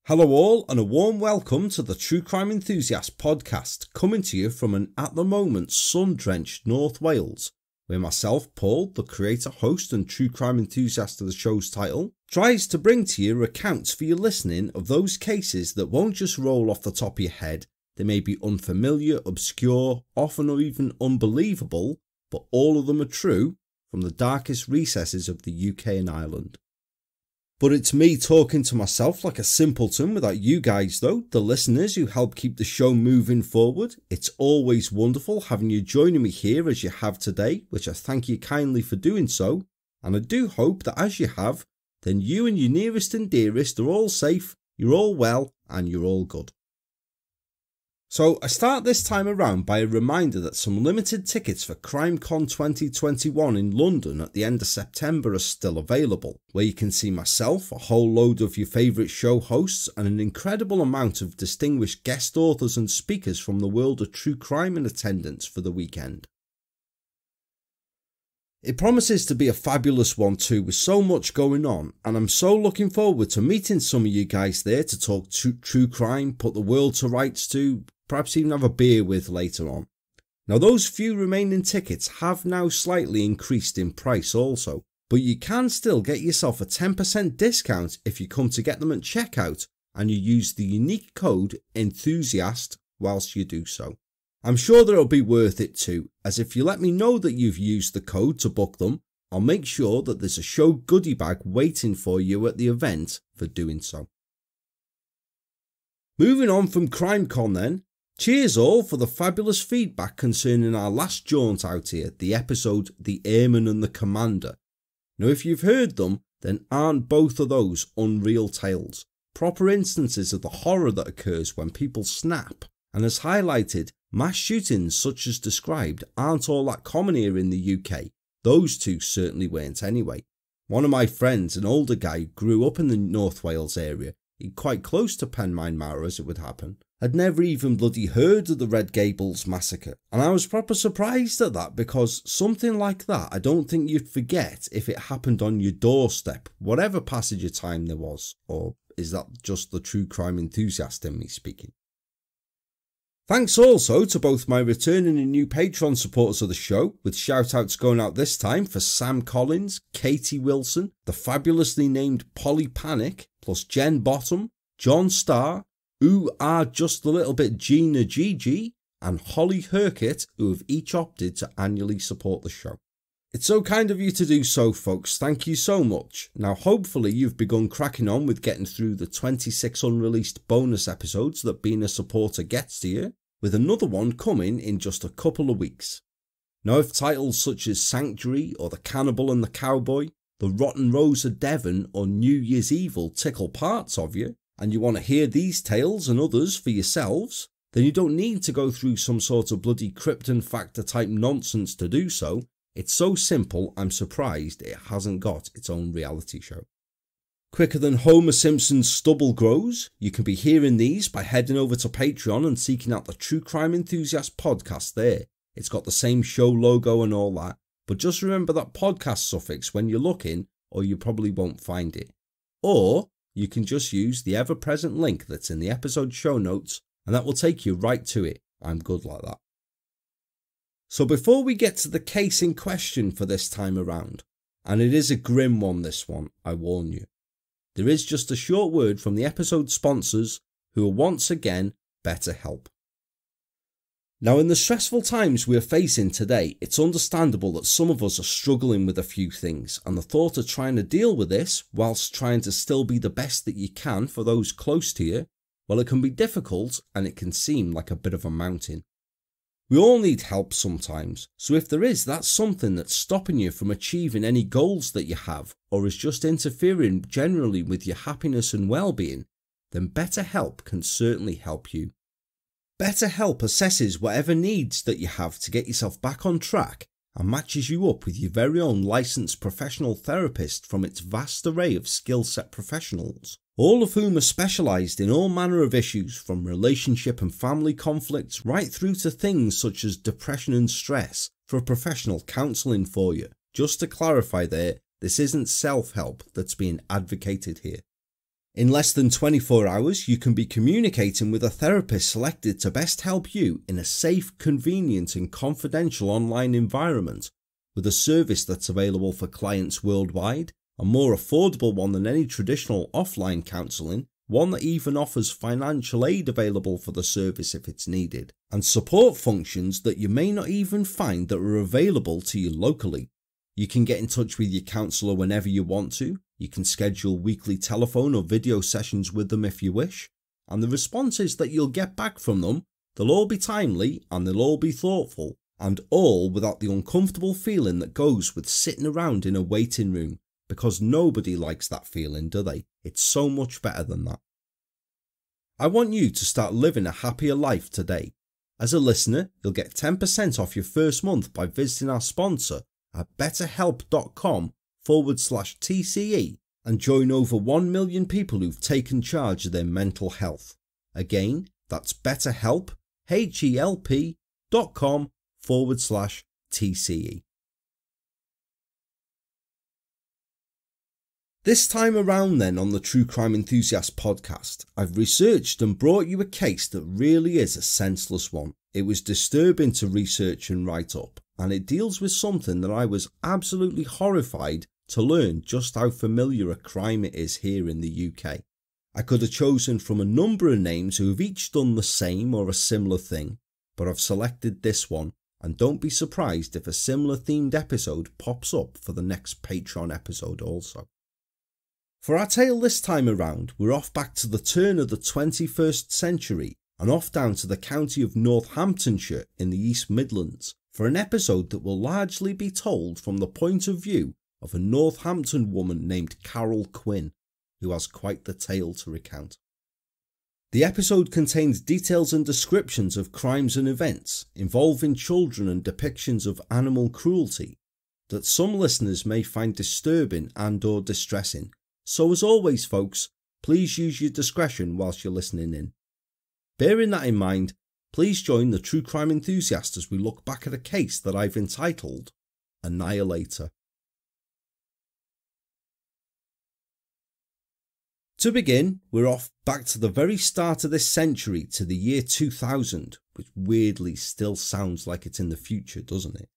Hello all and a warm welcome to the True Crime Enthusiast Podcast, coming to you from an at the moment sun-drenched North Wales, where myself, Paul, the creator, host and true crime enthusiast of the show's title, tries to bring to you accounts for your listening of those cases that won't just roll off the top of your head. They may be unfamiliar, obscure, often or even unbelievable, but all of them are true from the darkest recesses of the UK and Ireland. But it's me talking to myself like a simpleton without you guys though, the listeners who help keep the show moving forward. It's always wonderful having you joining me here as you have today, which I thank you kindly for doing so. And I do hope that as you have, then you and your nearest and dearest are all safe, you're all well and you're all good. So I start this time around by a reminder that some limited tickets for CrimeCon 2021 in London at the end of September are still available, where you can see myself, a whole load of your favourite show hosts and an incredible amount of distinguished guest authors and speakers from the world of true crime in attendance for the weekend. It promises to be a fabulous one too, with so much going on, and I'm so looking forward to meeting some of you guys there to talk true crime, put the world to rights to, perhaps even have a beer with later on. Now those few remaining tickets have now slightly increased in price also, but you can still get yourself a 10% discount if you come to get them at checkout and you use the unique code ENTHUSIAST whilst you do so. I'm sure that it'll be worth it too, as if you let me know that you've used the code to book them, I'll make sure that there's a show goodie bag waiting for you at the event for doing so. Moving on from CrimeCon then, cheers all for the fabulous feedback concerning our last jaunt out here, the episode The Airman and the Commander. Now if you've heard them, then aren't both of those unreal tales? Proper instances of the horror that occurs when people snap, and as highlighted, mass shootings such as described aren't all that common here in the UK. Those two certainly weren't anyway. One of my friends, an older guy, grew up in the North Wales area, quite close to Penmaen Mawr as it would happen, had never even bloody heard of the Red Gables massacre, and I was proper surprised at that because something like that I don't think you'd forget if it happened on your doorstep, whatever passage of time there was, or is that just the true crime enthusiast in me speaking? Thanks also to both my returning and new Patreon supporters of the show, with shoutouts going out this time for Sam Collins, Katie Wilson, the fabulously named Polly Panic, plus Jen Bottom, John Starr, who are just a little bit Gina Gigi, and Holly Herkett, who have each opted to annually support the show. It's so kind of you to do so, folks, thank you so much. Now hopefully you've begun cracking on with getting through the 26 unreleased bonus episodes that being a supporter gets to you, with another one coming in just a couple of weeks. Now if titles such as Sanctuary or The Cannibal and the Cowboy, The Rotten Rose of Devon or New Year's Evil tickle parts of you, and you want to hear these tales and others for yourselves, then you don't need to go through some sort of bloody Krypton Factor type nonsense to do so. It's so simple I'm surprised it hasn't got its own reality show. Quicker than Homer Simpson's stubble grows, you can be hearing these by heading over to Patreon and seeking out the True Crime Enthusiast Podcast there. It's got the same show logo and all that, but just remember that podcast suffix when you're looking or you probably won't find it. Or you can just use the ever-present link that's in the episode show notes and that will take you right to it. I'm good like that. So before we get to the case in question for this time around, and it is a grim one this one, I warn you, there is just a short word from the episode sponsors who are once again BetterHelp. Now in the stressful times we are facing today, it's understandable that some of us are struggling with a few things, and the thought of trying to deal with this whilst trying to still be the best that you can for those close to you, well, it can be difficult and it can seem like a bit of a mountain. We all need help sometimes, so if there is that something that's stopping you from achieving any goals that you have, or is just interfering generally with your happiness and well-being, then BetterHelp can certainly help you. BetterHelp assesses whatever needs that you have to get yourself back on track and matches you up with your very own licensed professional therapist from its vast array of skill set professionals, all of whom are specialised in all manner of issues from relationship and family conflicts right through to things such as depression and stress for professional counselling for you. Just to clarify there, this isn't self-help that's being advocated here. In less than 24 hours, you can be communicating with a therapist selected to best help you in a safe, convenient and confidential online environment, with a service that's available for clients worldwide, a more affordable one than any traditional offline counselling, one that even offers financial aid available for the service if it's needed, and support functions that you may not even find that are available to you locally. You can get in touch with your counsellor whenever you want to, you can schedule weekly telephone or video sessions with them if you wish, and the responses that you'll get back from them, they'll all be timely and they'll all be thoughtful, and all without the uncomfortable feeling that goes with sitting around in a waiting room, because nobody likes that feeling, do they? It's so much better than that. I want you to start living a happier life today. As a listener, you'll get 10% off your first month by visiting our sponsor at betterhelp.com/TCE and join over 1 million people who've taken charge of their mental health. Again, that's betterhelp, HELP.com/TCE. This time around then on the True Crime Enthusiast podcast, I've researched and brought you a case that really is a senseless one. It was disturbing to research and write up, and it deals with something that I was absolutely horrified to learn just how familiar a crime it is here in the UK. I could have chosen from a number of names who have each done the same or a similar thing, but I've selected this one, and don't be surprised if a similar themed episode pops up for the next Patreon episode also. For our tale this time around, we're off back to the turn of the 21st century and off down to the county of Northamptonshire in the East Midlands for an episode that will largely be told from the point of view of a Northampton woman named Carol Quinn, who has quite the tale to recount. The episode contains details and descriptions of crimes and events involving children and depictions of animal cruelty that some listeners may find disturbing and or distressing. So as always folks, please use your discretion whilst you're listening in. Bearing that in mind, please join the True Crime Enthusiast as we look back at a case that I've entitled Annihilator. To begin, we're off back to the very start of this century to the year 2000, which weirdly still sounds like it's in the future, doesn't it?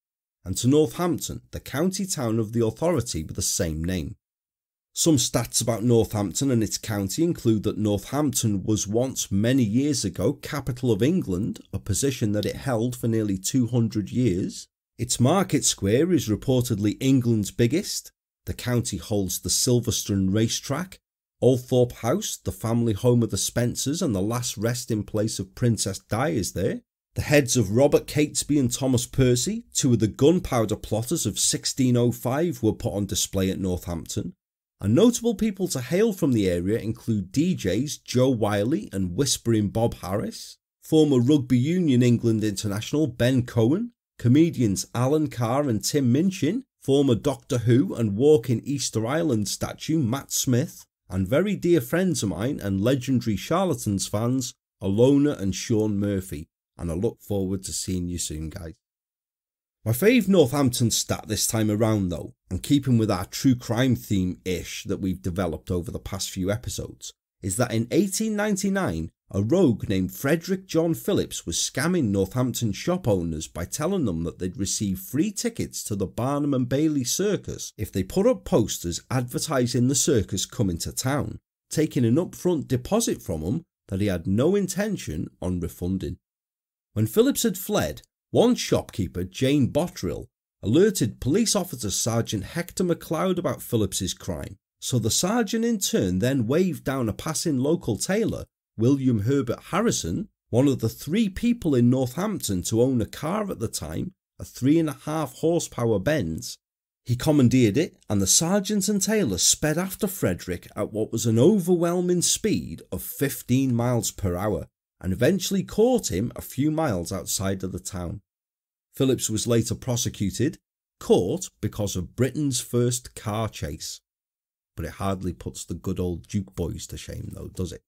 And to Northampton, the county town of the authority with the same name. Some stats about Northampton and its county include that Northampton was once, many years ago, capital of England, a position that it held for nearly 200 years. Its market square is reportedly England's biggest. The county holds the Silverstone racetrack, Althorpe House, the family home of the Spencers and the last resting place of Princess Di, is there. The heads of Robert Catesby and Thomas Percy, two of the gunpowder plotters of 1605, were put on display at Northampton. And notable people to hail from the area include DJs Joe Wiley and Whispering Bob Harris, former Rugby Union England international Ben Cohen, comedians Alan Carr and Tim Minchin, former Doctor Who and walking Easter Island statue Matt Smith, and very dear friends of mine and legendary Charlatans fans Alona and Sean Murphy. And I look forward to seeing you soon, guys. My fave Northampton stat this time around though, and keeping with our true crime theme-ish that we've developed over the past few episodes, is that in 1899 a rogue named Frederick John Phillips was scamming Northampton shop owners by telling them that they'd receive free tickets to the Barnum and Bailey Circus if they put up posters advertising the circus coming to town, taking an upfront deposit from them that he had no intention on refunding. When Phillips had fled, one shopkeeper, Jane Bottrill, alerted police officer Sergeant Hector MacLeod about Phillips's crime, so the sergeant in turn then waved down a passing local tailor, William Herbert Harrison, one of the 3 people in Northampton to own a car at the time, a 3.5 horsepower Benz. He commandeered it, and the sergeant and tailor sped after Frederick at what was an overwhelming speed of 15 miles per hour, and eventually caught him a few miles outside of the town. Phillips was later prosecuted, caught because of Britain's first car chase. But it hardly puts the good old Duke boys to shame though, does it?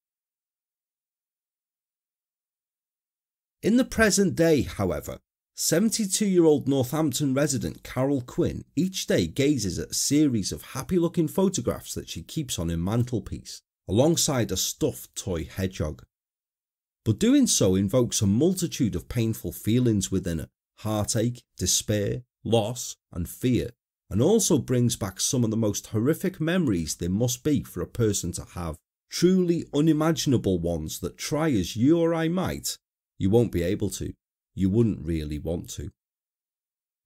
In the present day, however, 72-year-old Northampton resident Carol Quinn each day gazes at a series of happy-looking photographs that she keeps on her mantelpiece, alongside a stuffed toy hedgehog. But doing so invokes a multitude of painful feelings within her: heartache, despair, loss and fear, and also brings back some of the most horrific memories there must be for a person to have. Truly unimaginable ones that, try as you or I might, you won't be able to. You wouldn't really want to.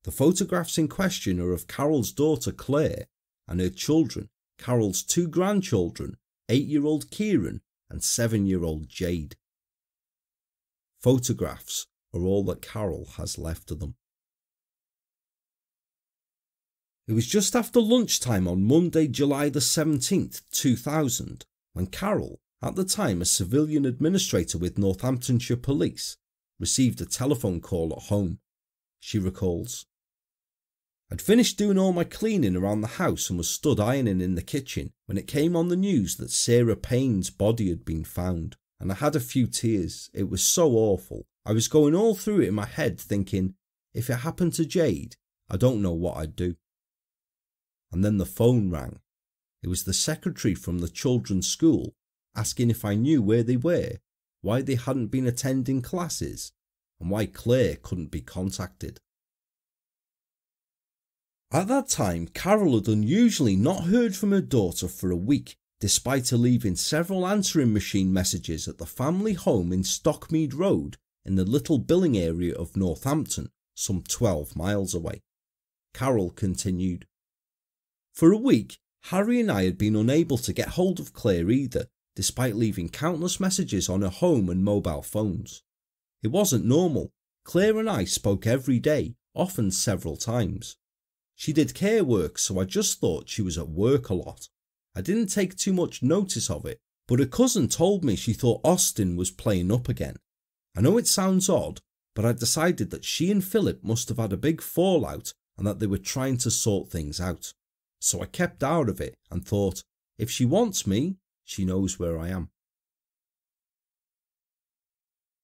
The photographs in question are of Carol's daughter Claire and her children, Carol's 2 grandchildren, 8-year-old Kieran and 7-year-old Jade. Photographs are all that Carol has left of them. It was just after lunchtime on Monday, July the 17th, 2000, when Carol, at the time a civilian administrator with Northamptonshire Police, received a telephone call at home. She recalls, "I'd finished doing all my cleaning around the house and was stood ironing in the kitchen when it came on the news that Sarah Payne's body had been found, and I had a few tears. It was so awful. I was going all through it in my head thinking, if it happened to Jade, I don't know what I'd do." And then the phone rang. It was the secretary from the children's school asking if I knew where they were, why they hadn't been attending classes, and why Claire couldn't be contacted. At that time, Carol had unusually not heard from her daughter for a week, despite her leaving several answering machine messages at the family home in Stockmead Road in the Little Billing area of Northampton, some 12 miles away. Carol continued, "For a week, Harry and I had been unable to get hold of Claire either, despite leaving countless messages on her home and mobile phones. It wasn't normal. Claire and I spoke every day, often several times. She did care work, so I just thought she was at work a lot. I didn't take too much notice of it, but her cousin told me she thought Austin was playing up again. I know it sounds odd, but I decided that she and Philip must have had a big fallout and that they were trying to sort things out. So I kept out of it and thought, if she wants me, she knows where I am."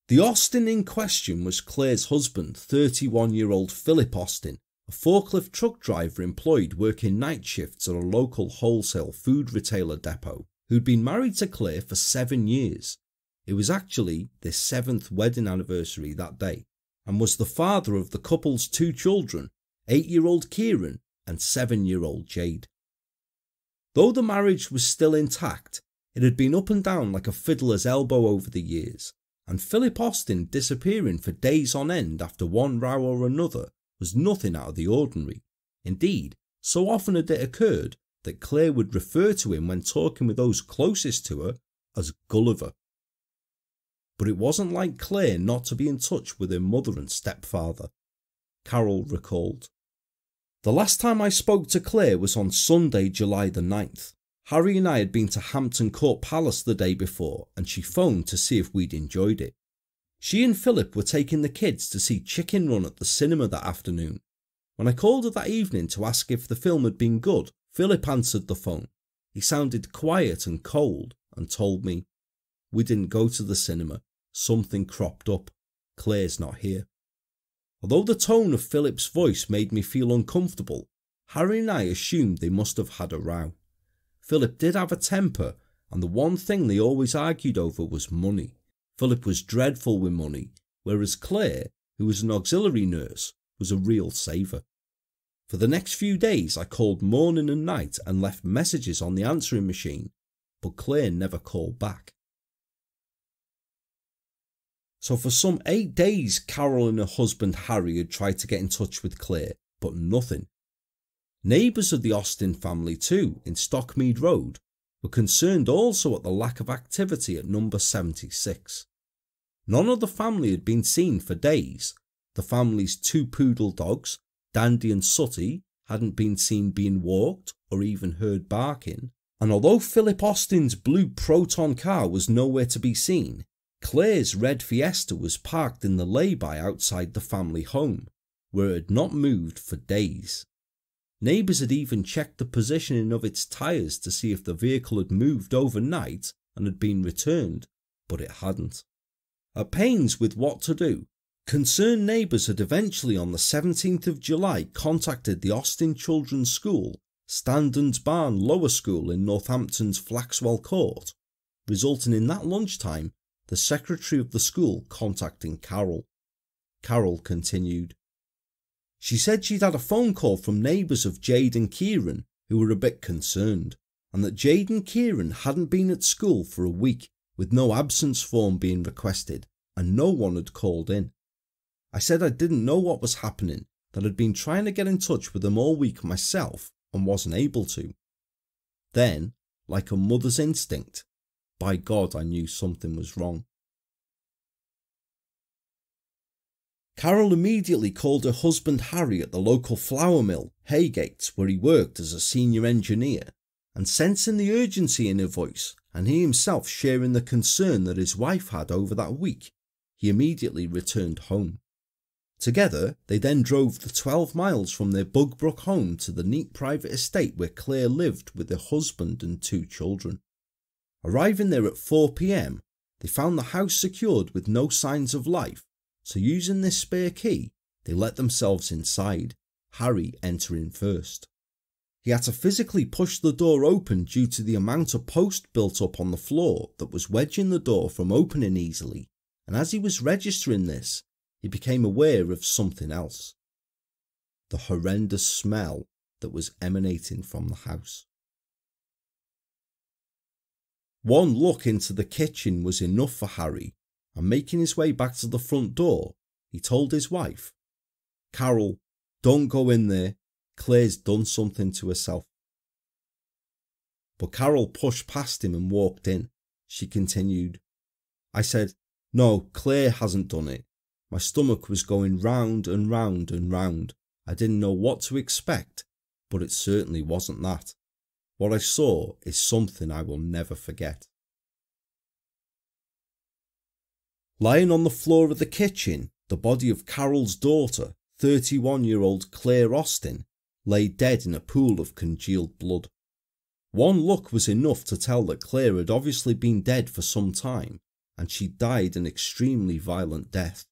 The Austin in question was Claire's husband, 31-year-old Philip Austin, a forklift truck driver employed working night shifts at a local wholesale food retailer depot, who'd been married to Claire for 7 years. It was actually their 7th wedding anniversary that day, and was the father of the couple's 2 children, 8-year-old Kieran and 7-year-old Jade. Though the marriage was still intact, it had been up and down like a fiddler's elbow over the years, and Philip Austin disappearing for days on end after one row or another was nothing out of the ordinary. Indeed, so often had it occurred that Claire would refer to him when talking with those closest to her as Gulliver. But it wasn't like Claire not to be in touch with her mother and stepfather. Carol recalled, "The last time I spoke to Claire was on Sunday, July the 9th. Harry and I had been to Hampton Court Palace the day before and she phoned to see if we'd enjoyed it. She and Philip were taking the kids to see Chicken Run at the cinema that afternoon. When I called her that evening to ask if the film had been good, Philip answered the phone. He sounded quiet and cold and told me, 'We didn't go to the cinema. Something cropped up. Claire's not here.' Although the tone of Philip's voice made me feel uncomfortable, Harry and I assumed they must have had a row. Philip did have a temper, and the one thing they always argued over was money. Philip was dreadful with money, whereas Claire, who was an auxiliary nurse, was a real saver. For the next few days I called morning and night and left messages on the answering machine, but Claire never called back. So for some 8 days Carol and her husband Harry had tried to get in touch with Claire, but nothing. Neighbours of the Austin family too, in Stockmead Road, were concerned also at the lack of activity at number 76. None of the family had been seen for days. The family's 2 poodle dogs, Dandy and Sooty, hadn't been seen being walked or even heard barking, and although Philip Austin's blue Proton car was nowhere to be seen, Claire's red Fiesta was parked in the lay-by outside the family home, where it had not moved for days. Neighbours had even checked the positioning of its tyres to see if the vehicle had moved overnight and had been returned, but it hadn't. At pains with what to do, concerned neighbours had eventually on the 17th of July contacted the Austin Children's School, Standon's Barn Lower School in Northampton's Flaxwell Court, resulting in that lunchtime the secretary of the school contacting Carol. Carol continued. She said she'd had a phone call from neighbours of Jade and Kieran who were a bit concerned, and that Jade and Kieran hadn't been at school for a week, with no absence form being requested, and no one had called in. I said I didn't know what was happening, that I'd been trying to get in touch with them all week myself and wasn't able to. Then, like a mother's instinct, by God I knew something was wrong. Carol immediately called her husband Harry at the local flour mill, Haygate, where he worked as a senior engineer, and sensing the urgency in her voice, and he himself sharing the concern that his wife had over that week, he immediately returned home. Together, they then drove the 12 miles from their Bugbrook home to the neat private estate where Claire lived with her husband and 2 children. Arriving there at 4 p.m, they found the house secured with no signs of life, so using this spare key, they let themselves inside, Harry entering first. He had to physically push the door open due to the amount of post built up on the floor that was wedging the door from opening easily, and as he was registering this, he became aware of something else. The horrendous smell that was emanating from the house. One look into the kitchen was enough for Harry, and making his way back to the front door, he told his wife, "Carol, don't go in there, Claire's done something to herself." But Carol pushed past him and walked in. She continued, "I said, no, Claire hasn't done it. My stomach was going round and round and round. I didn't know what to expect, but it certainly wasn't that. What I saw is something I will never forget." Lying on the floor of the kitchen, the body of Carol's daughter, 31-year-old Claire Austin, lay dead in a pool of congealed blood. One look was enough to tell that Claire had obviously been dead for some time, and she died an extremely violent death.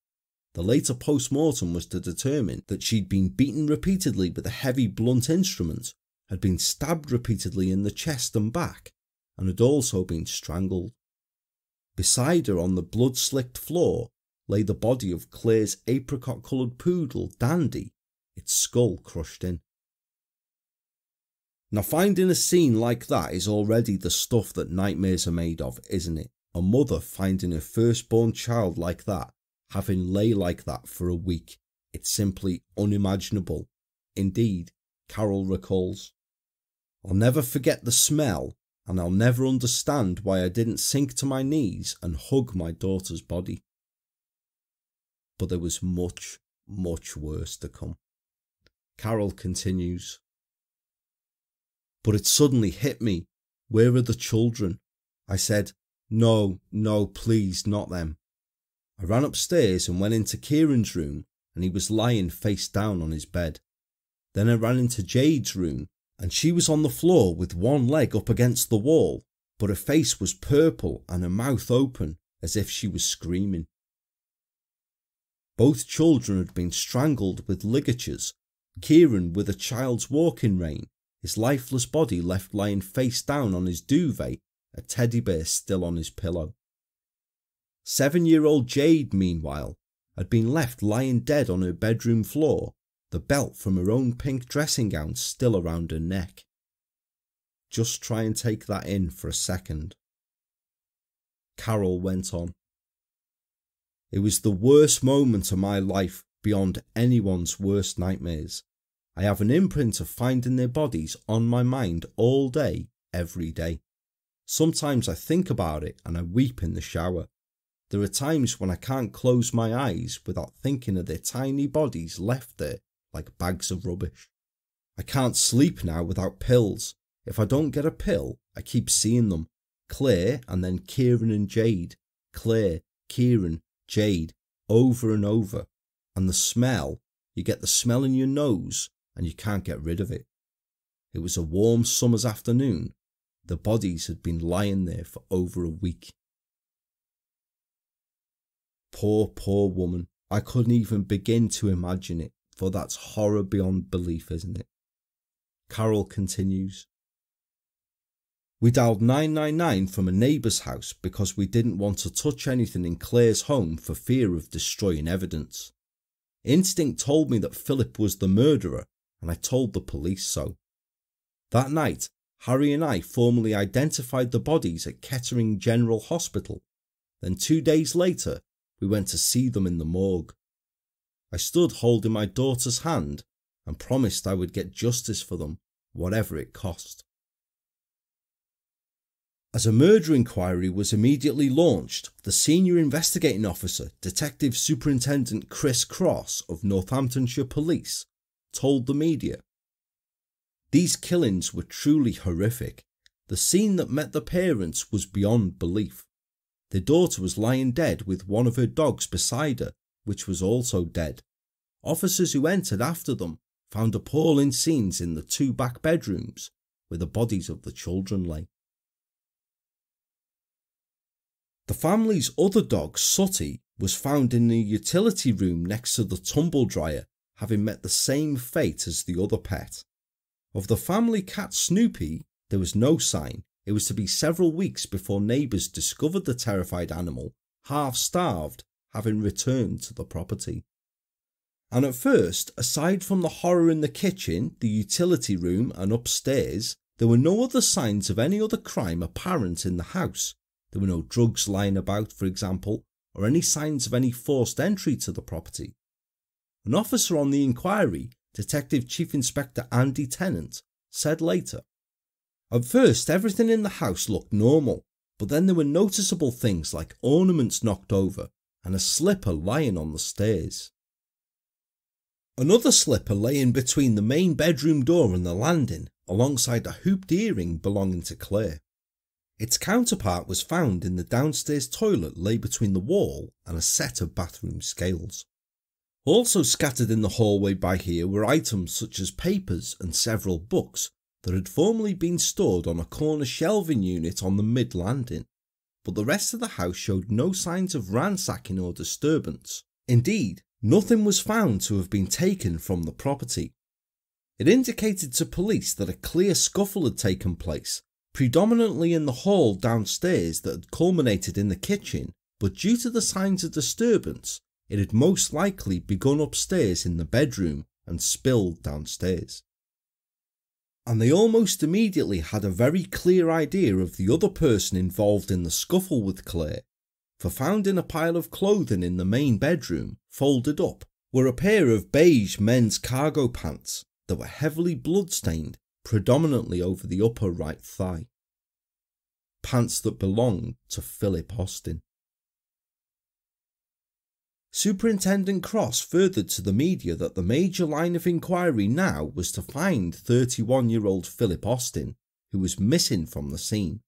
The later post-mortem was to determine that she'd been beaten repeatedly with a heavy blunt instrument, had been stabbed repeatedly in the chest and back, and had also been strangled. Beside her on the blood-slicked floor lay the body of Claire's apricot-coloured poodle, Dandy, its skull crushed in. Now finding a scene like that is already the stuff that nightmares are made of, isn't it? A mother finding her firstborn child like that, having lay like that for a week. It's simply unimaginable. Indeed, Carol recalls, "I'll never forget the smell, and I'll never understand why I didn't sink to my knees and hug my daughter's body." But there was much, much worse to come. Carol continues, "But it suddenly hit me. Where are the children? I said, no, please, not them. I ran upstairs and went into Kieran's room, and he was lying face down on his bed. Then I ran into Jade's room, and she was on the floor with one leg up against the wall, but her face was purple and her mouth open as if she was screaming. Both children had been strangled with ligatures, Kieran with a child's walking rein, his lifeless body left lying face down on his duvet, a teddy bear still on his pillow. 7-year-old Jade, meanwhile, had been left lying dead on her bedroom floor, the belt from her own pink dressing gown still around her neck. Just try and take that in for a second." Carol went on, "It was the worst moment of my life beyond anyone's worst nightmares. I have an imprint of finding their bodies on my mind all day, every day. Sometimes I think about it and I weep in the shower. There are times when I can't close my eyes without thinking of their tiny bodies left there like bags of rubbish. I can't sleep now without pills. If I don't get a pill, I keep seeing them. Claire and then Kieran and Jade. Claire, Kieran, Jade, over and over. And the smell, you get the smell in your nose and you can't get rid of it. It was a warm summer's afternoon. The bodies had been lying there for over a week." Poor woman. I couldn't even begin to imagine it, for that's horror beyond belief, isn't it? Carol continues, We dialed 999 from a neighbour's house because we didn't want to touch anything in Claire's home for fear of destroying evidence. Instinct told me that Philip was the murderer, and I told the police so. That night, Harry and I formally identified the bodies at Kettering General Hospital. Then 2 days later, we went to see them in the morgue. I stood holding my daughter's hand and promised I would get justice for them, whatever it cost. As a murder inquiry was immediately launched, the senior investigating officer, Detective Superintendent Chris Cross of Northamptonshire Police, told the media, "These killings were truly horrific. The scene that met the parents was beyond belief. Their daughter was lying dead with one of her dogs beside her, which was also dead. Officers who entered after them found appalling scenes in the 2 back bedrooms where the bodies of the children lay." The family's other dog, Sooty, was found in the utility room next to the tumble dryer, having met the same fate as the other pet. Of the family cat Snoopy, there was no sign. It was to be several weeks before neighbours discovered the terrified animal, half-starved, having returned to the property. And at first, aside from the horror in the kitchen, the utility room and upstairs, there were no other signs of any other crime apparent in the house. There were no drugs lying about, for example, or any signs of any forced entry to the property. An officer on the inquiry, Detective Chief Inspector Andy Tennant, said later, "At first everything in the house looked normal, but then there were noticeable things like ornaments knocked over and a slipper lying on the stairs. Another slipper lay in between the main bedroom door and the landing, alongside a hooped earring belonging to Claire. Its counterpart was found in the downstairs toilet lay between the wall and a set of bathroom scales. Also scattered in the hallway by here were items such as papers and several books that had formerly been stored on a corner shelving unit on the mid-landing, but the rest of the house showed no signs of ransacking or disturbance. Indeed, nothing was found to have been taken from the property. It indicated to police that a clear scuffle had taken place, predominantly in the hall downstairs that had culminated in the kitchen, but due to the signs of disturbance, it had most likely begun upstairs in the bedroom and spilled downstairs. And they almost immediately had a very clear idea of the other person involved in the scuffle with Claire, for found in a pile of clothing in the main bedroom, folded up, were a pair of beige men's cargo pants that were heavily blood-stained, predominantly over the upper right thigh. Pants that belonged to Philip Austin. Superintendent Cross furthered to the media that the major line of inquiry now was to find 31-year-old Philip Austin, who was missing from the scene.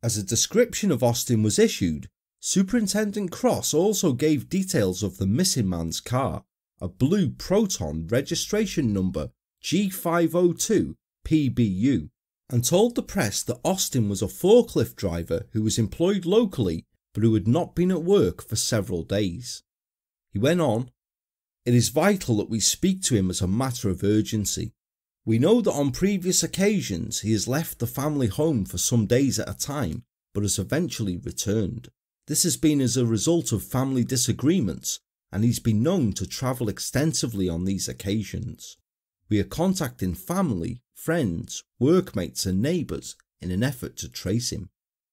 As a description of Austin was issued, Superintendent Cross also gave details of the missing man's car, a blue Proton registration number G502 PBU, and told the press that Austin was a forklift driver who was employed locally but who had not been at work for several days. He went on, "It is vital that we speak to him as a matter of urgency. We know that on previous occasions he has left the family home for some days at a time but has eventually returned. This has been as a result of family disagreements, and he's been known to travel extensively on these occasions. We are contacting family, friends, workmates and neighbours in an effort to trace him.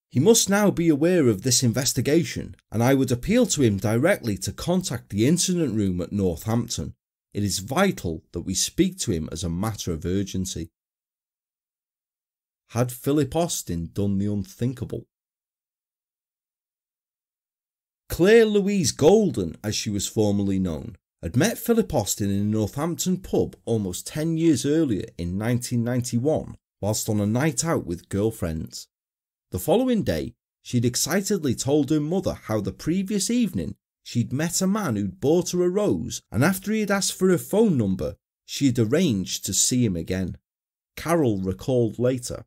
He must now be aware of this investigation, and I would appeal to him directly to contact the incident room at Northampton. It is vital that we speak to him as a matter of urgency." Had Philip Austin done the unthinkable? Claire Louise Golden, as she was formerly known, had met Philip Austin in a Northampton pub almost 10 years earlier in 1991 whilst on a night out with girlfriends. The following day, she'd excitedly told her mother how the previous evening she'd met a man who'd bought her a rose, and after he had asked for her phone number, she had arranged to see him again. Carol recalled later,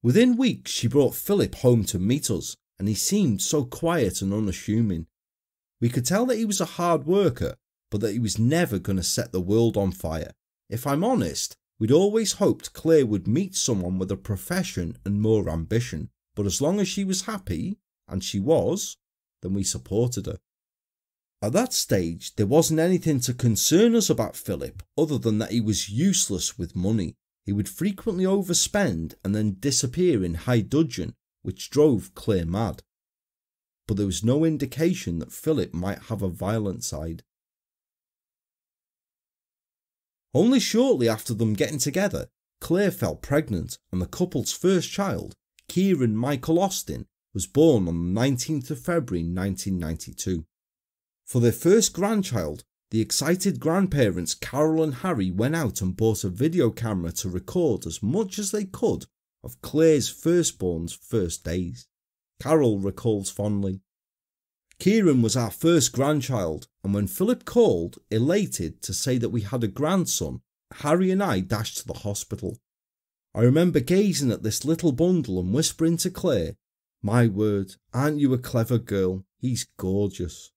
"Within weeks she brought Philip home to meet us, and he seemed so quiet and unassuming. We could tell that he was a hard worker, but that he was never going to set the world on fire. If I'm honest, We'd always hoped Claire would meet someone with a profession and more ambition, but as long as she was happy, and she was, then we supported her. At that stage, there wasn't anything to concern us about Philip other than that he was useless with money. He would frequently overspend and then disappear in high dudgeon, which drove Claire mad. But there was no indication that Philip might have a violent side. Only shortly after them getting together, Claire fell pregnant and the couple's first child, Kieran Michael Austin, was born on the 19th of February 1992. For their first grandchild, the excited grandparents Carol and Harry went out and bought a video camera to record as much as they could of Claire's firstborn's first days. Carol recalls fondly, "Kieran was our first grandchild, and when Philip called, elated, to say that we had a grandson, Harry and I dashed to the hospital. I remember gazing at this little bundle and whispering to Claire, 'My word, aren't you a clever girl? He's gorgeous.'"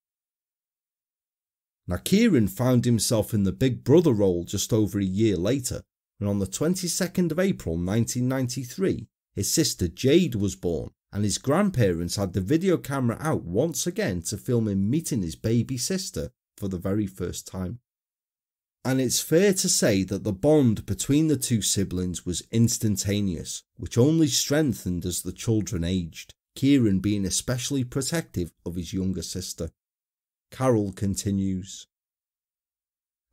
Now Kieran found himself in the Big Brother role just over a year later, and on the 22nd of April 1993, his sister Jade was born, and his grandparents had the video camera out once again to film him meeting his baby sister for the very first time. And it's fair to say that the bond between the two siblings was instantaneous, which only strengthened as the children aged, Kieran being especially protective of his younger sister. Carol continues,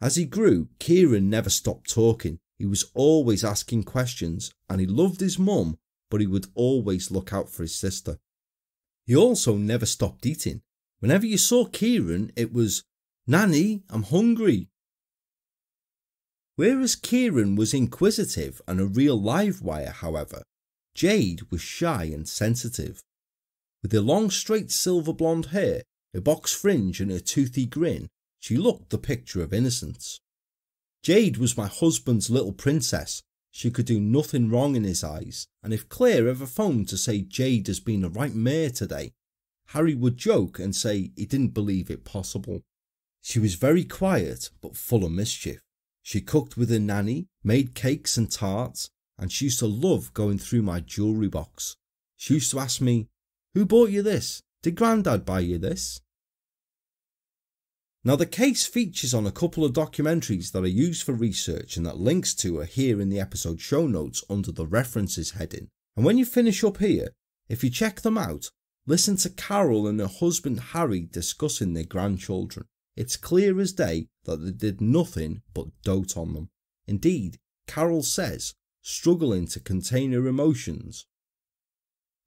"As he grew, Kieran never stopped talking. He was always asking questions, and he loved his mum, but he would always look out for his sister. He also never stopped eating. Whenever you saw Kieran, it was, 'Nanny, I'm hungry.'" Whereas Kieran was inquisitive and a real live wire, however, Jade was shy and sensitive. With her long straight silver blonde hair, her box fringe and her toothy grin, she looked the picture of innocence. Jade was my husband's little princess. She could do nothing wrong in his eyes, and if Claire ever phoned to say Jade has been a right mare today, Harry would joke and say he didn't believe it possible. She was very quiet but full of mischief. She cooked with her nanny, made cakes and tarts, and she used to love going through my jewellery box. She used to ask me, "Who bought you this? Did Grandad buy you this?" Now the case features on a couple of documentaries that I used for research and that links to are here in the episode show notes under the references heading. And when you finish up here, if you check them out, listen to Carol and her husband Harry discussing their grandchildren. It's clear as day that they did nothing but dote on them. Indeed, Carol says, struggling to contain her emotions,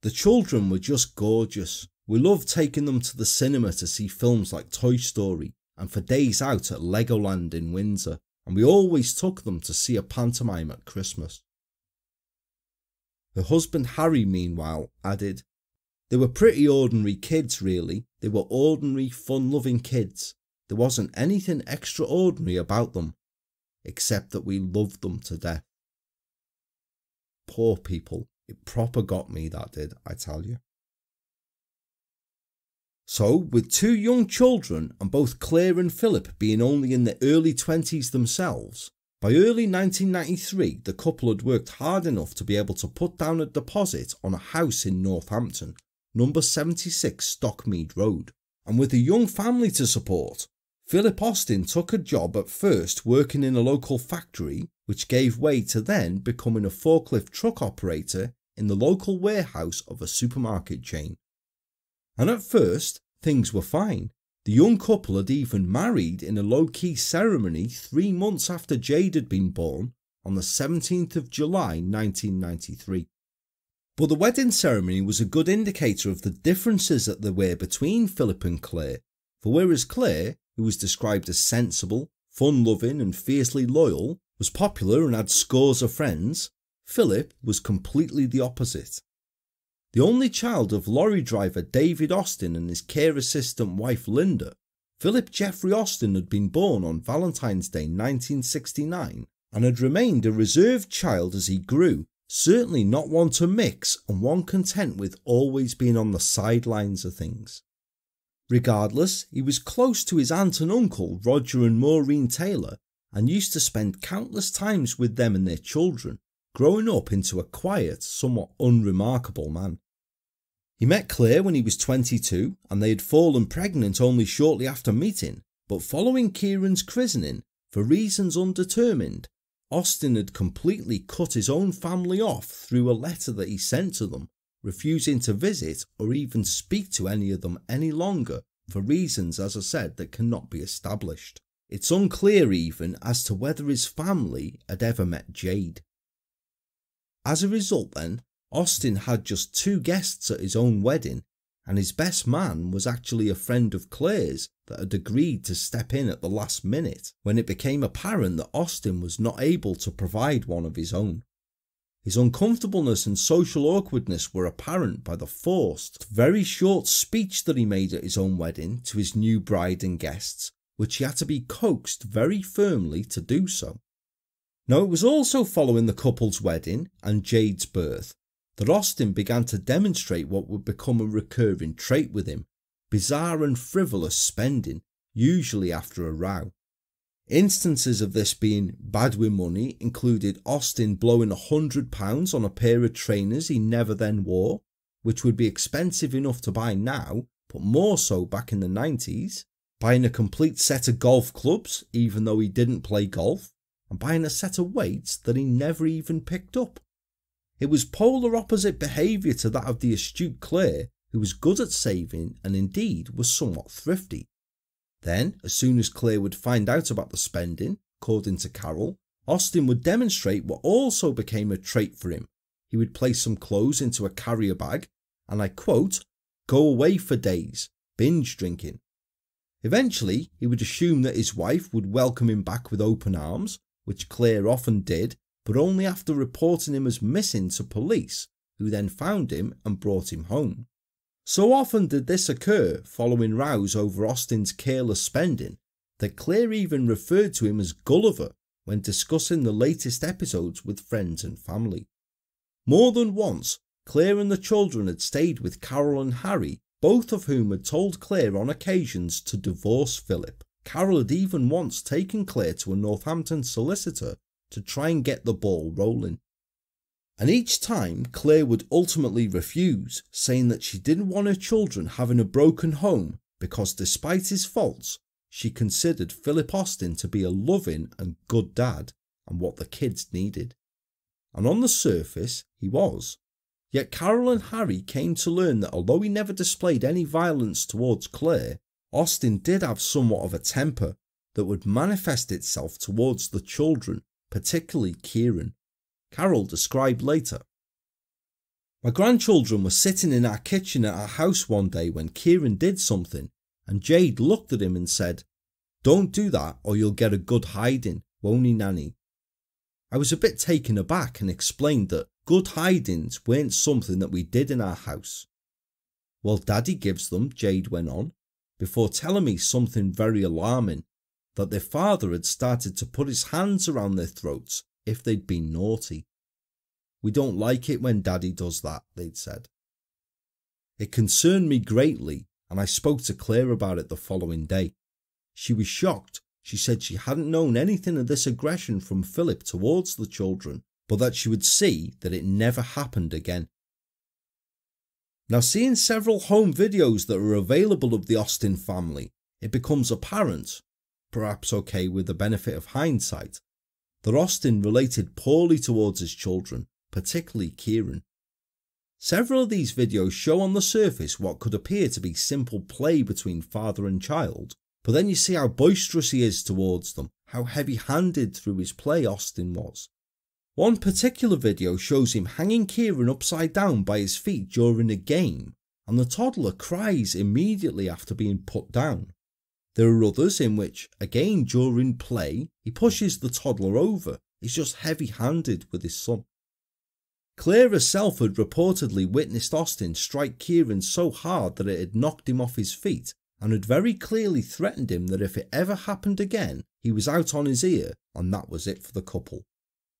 "The children were just gorgeous. We loved taking them to the cinema to see films like Toy Story and for days out at Legoland in Windsor, and we always took them to see a pantomime at Christmas." Her husband Harry, meanwhile, added, "They were pretty ordinary kids really. They were ordinary, fun-loving kids. There wasn't anything extraordinary about them, except that we loved them to death." Poor people, it proper got me, that did, I tell you. So, with two young children and both Claire and Philip being only in their early 20s themselves, by early 1993 the couple had worked hard enough to be able to put down a deposit on a house in Northampton, number 76 Stockmead Road, and with a young family to support, Philip Austin took a job at first working in a local factory, which gave way to then becoming a forklift truck operator in the local warehouse of a supermarket chain. And at first, things were fine. The young couple had even married in a low-key ceremony 3 months after Jade had been born, on the 17th of July 1993. But the wedding ceremony was a good indicator of the differences that there were between Philip and Claire, for whereas Claire, who was described as sensible, fun-loving and fiercely loyal, was popular and had scores of friends, Philip was completely the opposite. The only child of lorry driver David Austin and his care assistant wife Linda, Philip Jeffrey Austin had been born on Valentine's Day 1969 and had remained a reserved child as he grew, certainly not one to mix and one content with always being on the sidelines of things. Regardless, he was close to his aunt and uncle Roger and Maureen Taylor, and used to spend countless times with them and their children, growing up into a quiet, somewhat unremarkable man. He met Claire when he was 22 and they had fallen pregnant only shortly after meeting, but following Kieran's christening, for reasons undetermined, Austin had completely cut his own family off through a letter that he sent to them, refusing to visit or even speak to any of them any longer for reasons, as I said, that cannot be established. It's unclear even as to whether his family had ever met Jade. As a result then, Austin had just 2 guests at his own wedding, and his best man was actually a friend of Claire's that had agreed to step in at the last minute when it became apparent that Austin was not able to provide one of his own. His uncomfortableness and social awkwardness were apparent by the forced, very short speech that he made at his own wedding to his new bride and guests, which he had to be coaxed very firmly to do so. Now it was also following the couple's wedding and Jade's birth that Austin began to demonstrate what would become a recurring trait with him: bizarre and frivolous spending, usually after a row. Instances of this being bad with money included Austin blowing £100 on a pair of trainers he never then wore, which would be expensive enough to buy now, but more so back in the 90s, buying a complete set of golf clubs even though he didn't play golf, and buying a set of weights that he never even picked up. It was polar opposite behaviour to that of the astute Claire, who was good at saving and indeed was somewhat thrifty. Then, as soon as Claire would find out about the spending, according to Carol, Austin would demonstrate what also became a trait for him. He would place some clothes into a carrier bag and, I quote, go away for days, binge drinking. Eventually, he would assume that his wife would welcome him back with open arms, which Claire often did, but only after reporting him as missing to police, who then found him and brought him home. So often did this occur following rows over Austin's careless spending that Claire even referred to him as Gulliver when discussing the latest episodes with friends and family. More than once, Claire and the children had stayed with Carol and Harry, both of whom had told Claire on occasions to divorce Philip. Carol had even once taken Claire to a Northampton solicitor to try and get the ball rolling. And each time Claire would ultimately refuse, saying that she didn't want her children having a broken home because despite his faults, she considered Philip Austin to be a loving and good dad and what the kids needed. And on the surface, he was. Yet Carol and Harry came to learn that although he never displayed any violence towards Claire, Austin did have somewhat of a temper that would manifest itself towards the children, particularly Kieran. Carol described later. My grandchildren were sitting in our kitchen at our house one day when Kieran did something, and Jade looked at him and said, "Don't do that or you'll get a good hiding, won't he, Nanny?" I was a bit taken aback and explained that good hidings weren't something that we did in our house. "Well, Daddy gives them," Jade went on, before telling me something very alarming, that their father had started to put his hands around their throats if they'd been naughty. "We don't like it when Daddy does that," they'd said. It concerned me greatly, and I spoke to Claire about it the following day. She was shocked. She said she hadn't known anything of this aggression from Philip towards the children, but that she would see that it never happened again. Now, seeing several home videos that are available of the Austin family, it becomes apparent, perhaps okay with the benefit of hindsight, that Austin related poorly towards his children, particularly Kieran. Several of these videos show on the surface what could appear to be simple play between father and child, but then you see how boisterous he is towards them, how heavy-handed through his play Austin was. One particular video shows him hanging Kieran upside down by his feet during a game, and the toddler cries immediately after being put down. There are others in which, again during play, he pushes the toddler over. He's just heavy-handed with his son. Claire herself had reportedly witnessed Austin strike Kieran so hard that it had knocked him off his feet, and had very clearly threatened him that if it ever happened again, he was out on his ear, and that was it for the couple.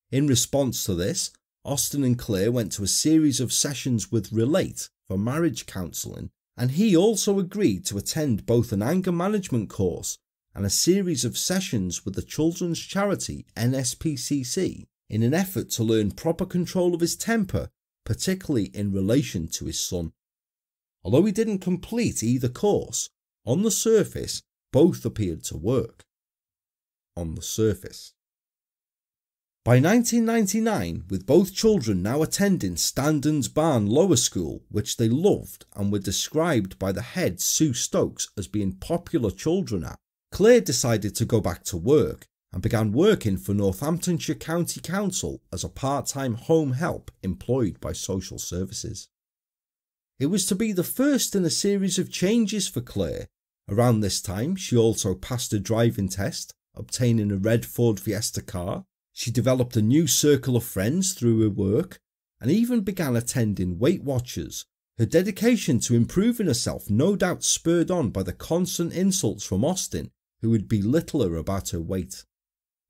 In response to this, Austin and Claire went to a series of sessions with Relate for marriage counselling, and he also agreed to attend both an anger management course and a series of sessions with the children's charity NSPCC in an effort to learn proper control of his temper, particularly in relation to his son. Although he didn't complete either course, on the surface, both appeared to work. On the surface. By 1999, with both children now attending Standens Barn Lower School, which they loved and were described by the head Sue Stokes as being popular children at, Claire decided to go back to work and began working for Northamptonshire County Council as a part-time home help employed by social services. It was to be the first in a series of changes for Claire. Around this time, she also passed a driving test, obtaining a red Ford Fiesta car. She developed a new circle of friends through her work and even began attending Weight Watchers. Her dedication to improving herself no doubt spurred on by the constant insults from Austin, who would belittle her about her weight.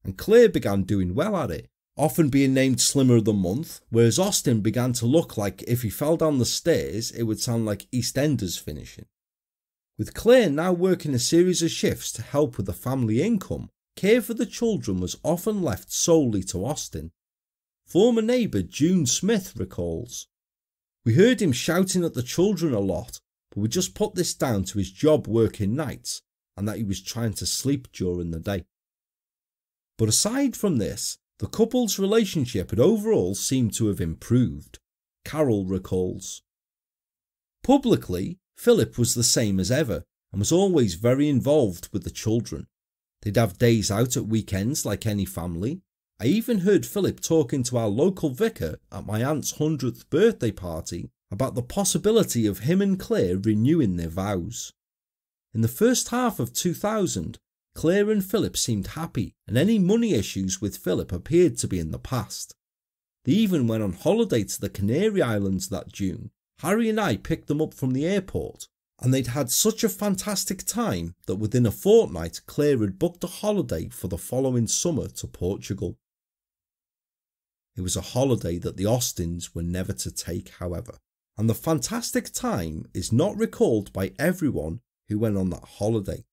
And Claire began doing well at it, often being named Slimmer of the Month, whereas Austin began to look like if he fell down the stairs it would sound like EastEnders finishing. With Claire now working a series of shifts to help with the family income, care for the children was often left solely to Austin. Former neighbour June Smith recalls, "We heard him shouting at the children a lot, but we just put this down to his job working nights and that he was trying to sleep during the day." But aside from this, the couple's relationship had overall seemed to have improved. Carol recalls, "Publicly, Philip was the same as ever and was always very involved with the children. They'd have days out at weekends like any family. I even heard Philip talking to our local vicar at my aunt's 100th birthday party about the possibility of him and Claire renewing their vows. In the first half of 2000, Claire and Philip seemed happy and any money issues with Philip appeared to be in the past. They even went on holiday to the Canary Islands that June. Harry and I picked them up from the airport, and they'd had such a fantastic time that within a fortnight Claire had booked a holiday for the following summer to Portugal." It was a holiday that the Austins were never to take, however, and the fantastic time is not recalled by everyone who went on that holiday.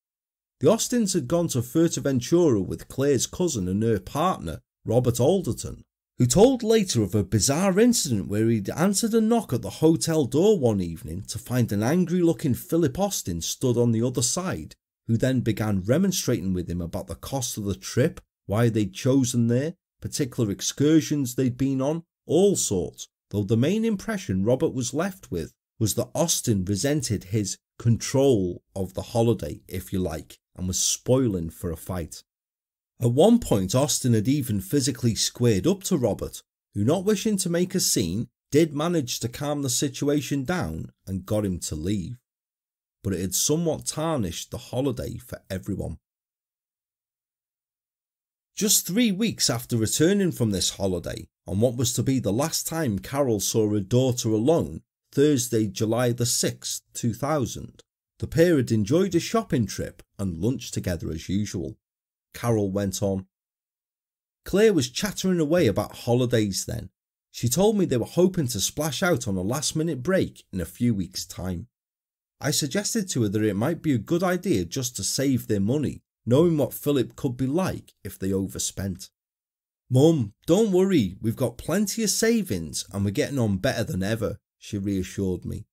The Austins had gone to Fuerteventura with Claire's cousin and her partner, Robert Alderton, who told later of a bizarre incident where he'd answered a knock at the hotel door one evening to find an angry-looking Philip Austin stood on the other side, who then began remonstrating with him about the cost of the trip, why they'd chosen there, particular excursions they'd been on, all sorts, though the main impression Robert was left with was that Austin resented his control of the holiday, if you like, and was spoiling for a fight. At one point Austin had even physically squared up to Robert, who, not wishing to make a scene, did manage to calm the situation down and got him to leave. But it had somewhat tarnished the holiday for everyone. Just 3 weeks after returning from this holiday, on what was to be the last time Carol saw her daughter alone, Thursday, July the 6th, 2000, the pair had enjoyed a shopping trip and lunch together as usual. Carol went on, "Claire was chattering away about holidays then. She told me they were hoping to splash out on a last-minute break in a few weeks' time. I suggested to her that it might be a good idea just to save their money, knowing what Philip could be like if they overspent. Mum, don't worry, we've got plenty of savings and we're getting on better than ever," she reassured me.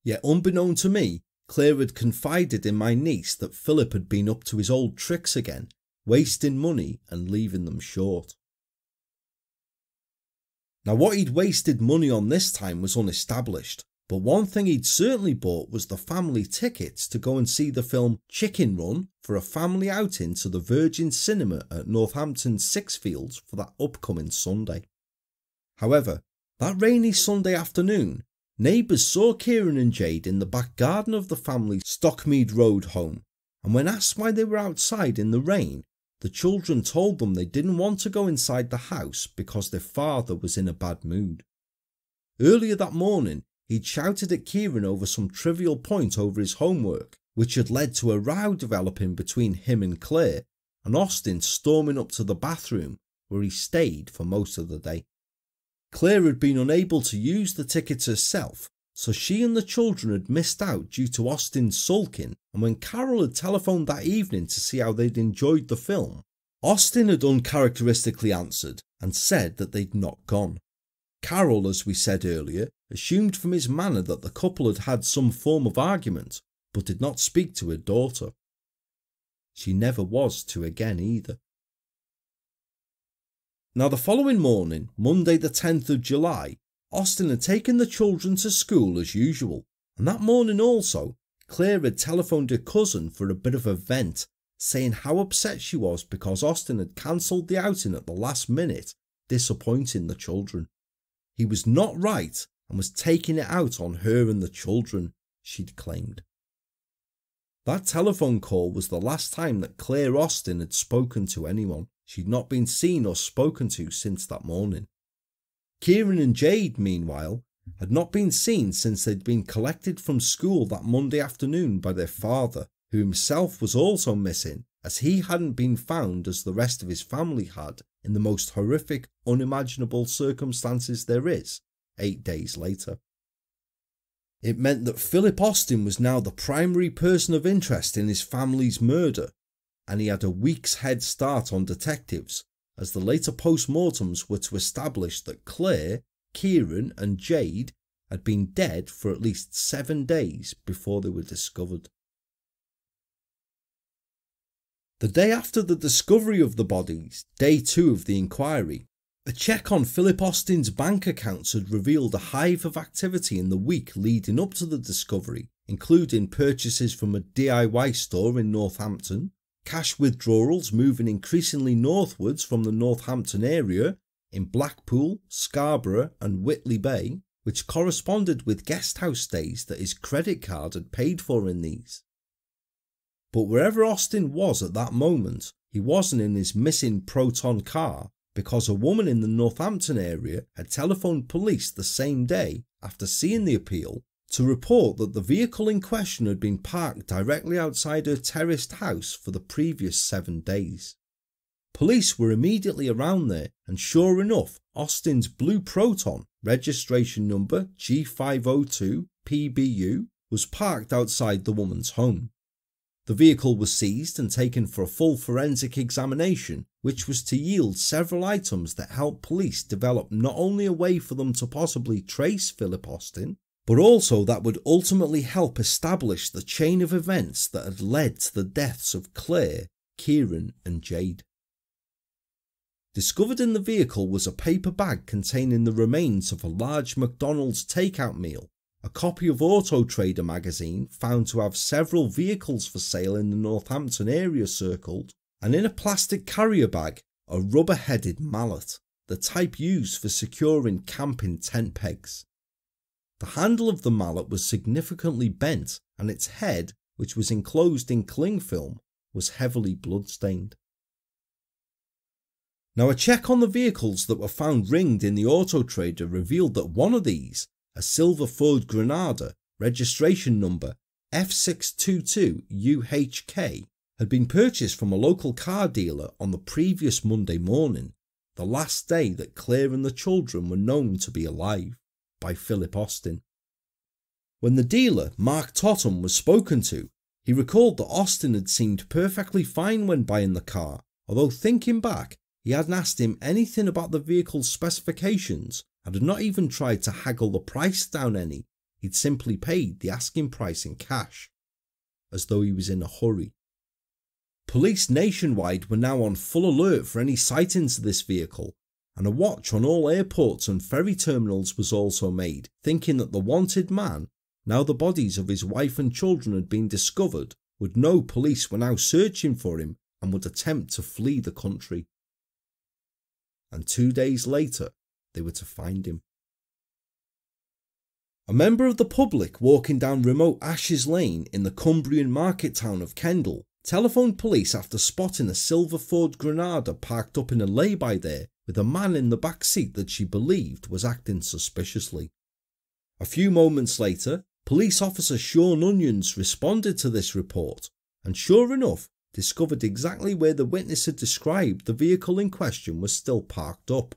Yet unbeknown to me, Claire had confided in my niece that Philip had been up to his old tricks again, wasting money and leaving them short. Now what he'd wasted money on this time was unestablished, but one thing he'd certainly bought was the family tickets to go and see the film Chicken Run for a family outing to the Virgin Cinema at Northampton Sixfields for that upcoming Sunday. However, that rainy Sunday afternoon, neighbours saw Kieran and Jade in the back garden of the family Stockmead Road home, and when asked why they were outside in the rain, the children told them they didn't want to go inside the house because their father was in a bad mood. Earlier that morning, he'd shouted at Kieran over some trivial point over his homework, which had led to a row developing between him and Claire, and Austin storming up to the bathroom, where he stayed for most of the day. Claire had been unable to use the tickets herself, so she and the children had missed out due to Austin's sulking, and when Carol had telephoned that evening to see how they'd enjoyed the film, Austin had uncharacteristically answered and said that they'd not gone. Carol, as we said earlier, assumed from his manner that the couple had had some form of argument, but did not speak to her daughter. She never was to again either. Now the following morning, Monday the 10th of July, Austin had taken the children to school as usual, and that morning also, Claire had telephoned her cousin for a bit of a vent, saying how upset she was because Austin had cancelled the outing at the last minute, disappointing the children. He was not right and was taking it out on her and the children, she'd claimed. That telephone call was the last time that Claire Austin had spoken to anyone. She'd not been seen or spoken to since that morning. Kieran and Jade, meanwhile, had not been seen since they'd been collected from school that Monday afternoon by their father, who himself was also missing, as he hadn't been found as the rest of his family had in the most horrific, unimaginable circumstances there is, 8 days later. It meant that Philip Austin was now the primary person of interest in his family's murder, and he had a week's head start on detectives, as the later post-mortems were to establish that Claire, Kieran and Jade had been dead for at least 7 days before they were discovered. The day after the discovery of the bodies, day 2 of the inquiry, a check on Philip Austin's bank accounts had revealed a hive of activity in the week leading up to the discovery, including purchases from a DIY store in Northampton, cash withdrawals moving increasingly northwards from the Northampton area, in Blackpool, Scarborough and Whitley Bay, which corresponded with guest house stays that his credit card had paid for in these. But wherever Austin was at that moment, he wasn't in his missing Proton car, because a woman in the Northampton area had telephoned police the same day after seeing the appeal to report that the vehicle in question had been parked directly outside her terraced house for the previous 7 days. Police were immediately around there, and sure enough, Austin's blue Proton, registration number G502PBU, was parked outside the woman's home. The vehicle was seized and taken for a full forensic examination, which was to yield several items that helped police develop not only a way for them to possibly trace Philip Austin, but also that would ultimately help establish the chain of events that had led to the deaths of Claire, Kieran and Jade. Discovered in the vehicle was a paper bag containing the remains of a large McDonald's takeout meal, a copy of Auto Trader magazine found to have several vehicles for sale in the Northampton area circled, and in a plastic carrier bag, a rubber-headed mallet, the type used for securing camping tent pegs. The handle of the mallet was significantly bent, and its head, which was enclosed in cling film, was heavily bloodstained. Now, a check on the vehicles that were found ringed in the Auto Trader revealed that one of these, a silver Ford Granada, registration number F622UHK, had been purchased from a local car dealer on the previous Monday morning, the last day that Claire and the children were known to be alive, by Philip Austin. When the dealer, Mark Totham, was spoken to, he recalled that Austin had seemed perfectly fine when buying the car, although thinking back, he hadn't asked him anything about the vehicle's specifications and had not even tried to haggle the price down any. He'd simply paid the asking price in cash, as though he was in a hurry. Police nationwide were now on full alert for any sightings of this vehicle, and a watch on all airports and ferry terminals was also made, thinking that the wanted man, now the bodies of his wife and children had been discovered, would know police were now searching for him and would attempt to flee the country. And 2 days later, they were to find him. A member of the public walking down remote Ashes Lane in the Cumbrian market town of Kendal telephoned police after spotting a silver Ford Granada parked up in a lay-by there with a man in the back seat that she believed was acting suspiciously. A few moments later, police officer Sean Onions responded to this report and sure enough discovered exactly where the witness had described the vehicle in question was still parked up.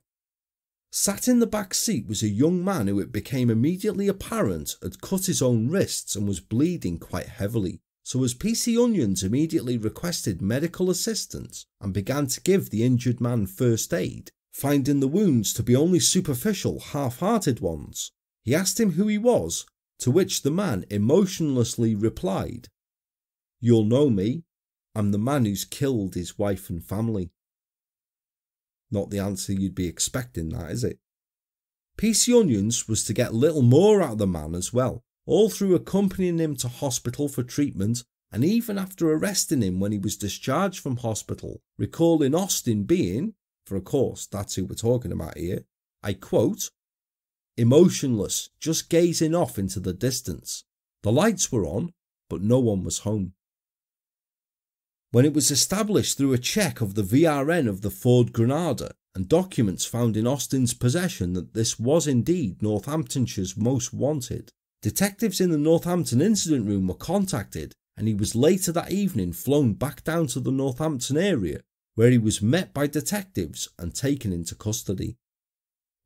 Sat in the back seat was a young man who, it became immediately apparent, had cut his own wrists and was bleeding quite heavily. So as PC Onions immediately requested medical assistance and began to give the injured man first aid, finding the wounds to be only superficial, half-hearted ones, he asked him who he was, to which the man emotionlessly replied, "You'll know me. I'm the man who's killed his wife and family." Not the answer you'd be expecting, that is it? PC Onions was to get little more out of the man as well, all through accompanying him to hospital for treatment, and even after arresting him when he was discharged from hospital, recalling Austin being, for of course that's who we're talking about here, I quote, "emotionless, just gazing off into the distance. The lights were on, but no one was home." When it was established through a check of the VRN of the Ford Granada and documents found in Austin's possession that this was indeed Northamptonshire's most wanted, detectives in the Northampton incident room were contacted, and he was later that evening flown back down to the Northampton area, where he was met by detectives and taken into custody.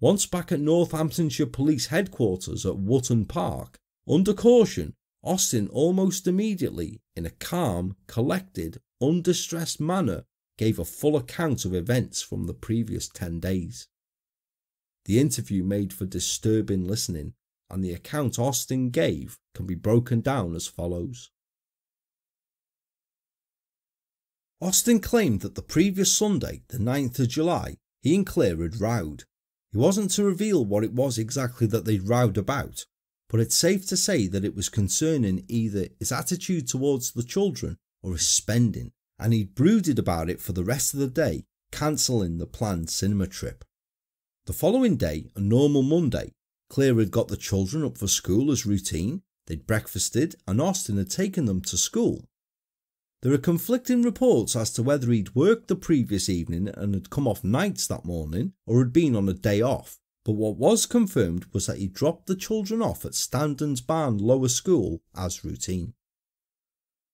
Once back at Northamptonshire Police Headquarters at Wootton Park, under caution, Austin almost immediately, in a calm, collected, undistressed manner, gave a full account of events from the previous 10 days. The interview made for disturbing listening, and the account Austin gave can be broken down as follows. Austin claimed that the previous Sunday, the 9th of July, he and Claire had rowed. He wasn't to reveal what it was exactly that they'd rowed about, but it's safe to say that it was concerning either his attitude towards the children or his spending, and he'd brooded about it for the rest of the day, cancelling the planned cinema trip. The following day, a normal Monday, Claire had got the children up for school as routine, they'd breakfasted, and Austin had taken them to school. There are conflicting reports as to whether he'd worked the previous evening and had come off nights that morning, or had been on a day off, but what was confirmed was that he dropped the children off at Standon's Barn Lower School as routine.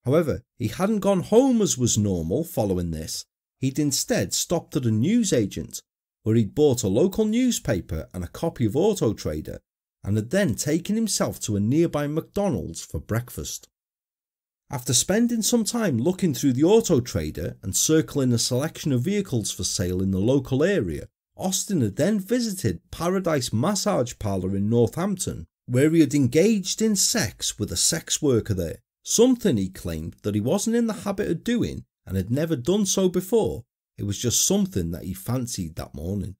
However, he hadn't gone home as was normal following this. He'd instead stopped at a newsagent, where he'd bought a local newspaper and a copy of Auto Trader, and had then taken himself to a nearby McDonald's for breakfast. After spending some time looking through the Auto Trader and circling a selection of vehicles for sale in the local area, Austin had then visited Paradise Massage Parlour in Northampton, where he had engaged in sex with a sex worker there, something he claimed that he wasn't in the habit of doing and had never done so before. It was just something that he fancied that morning.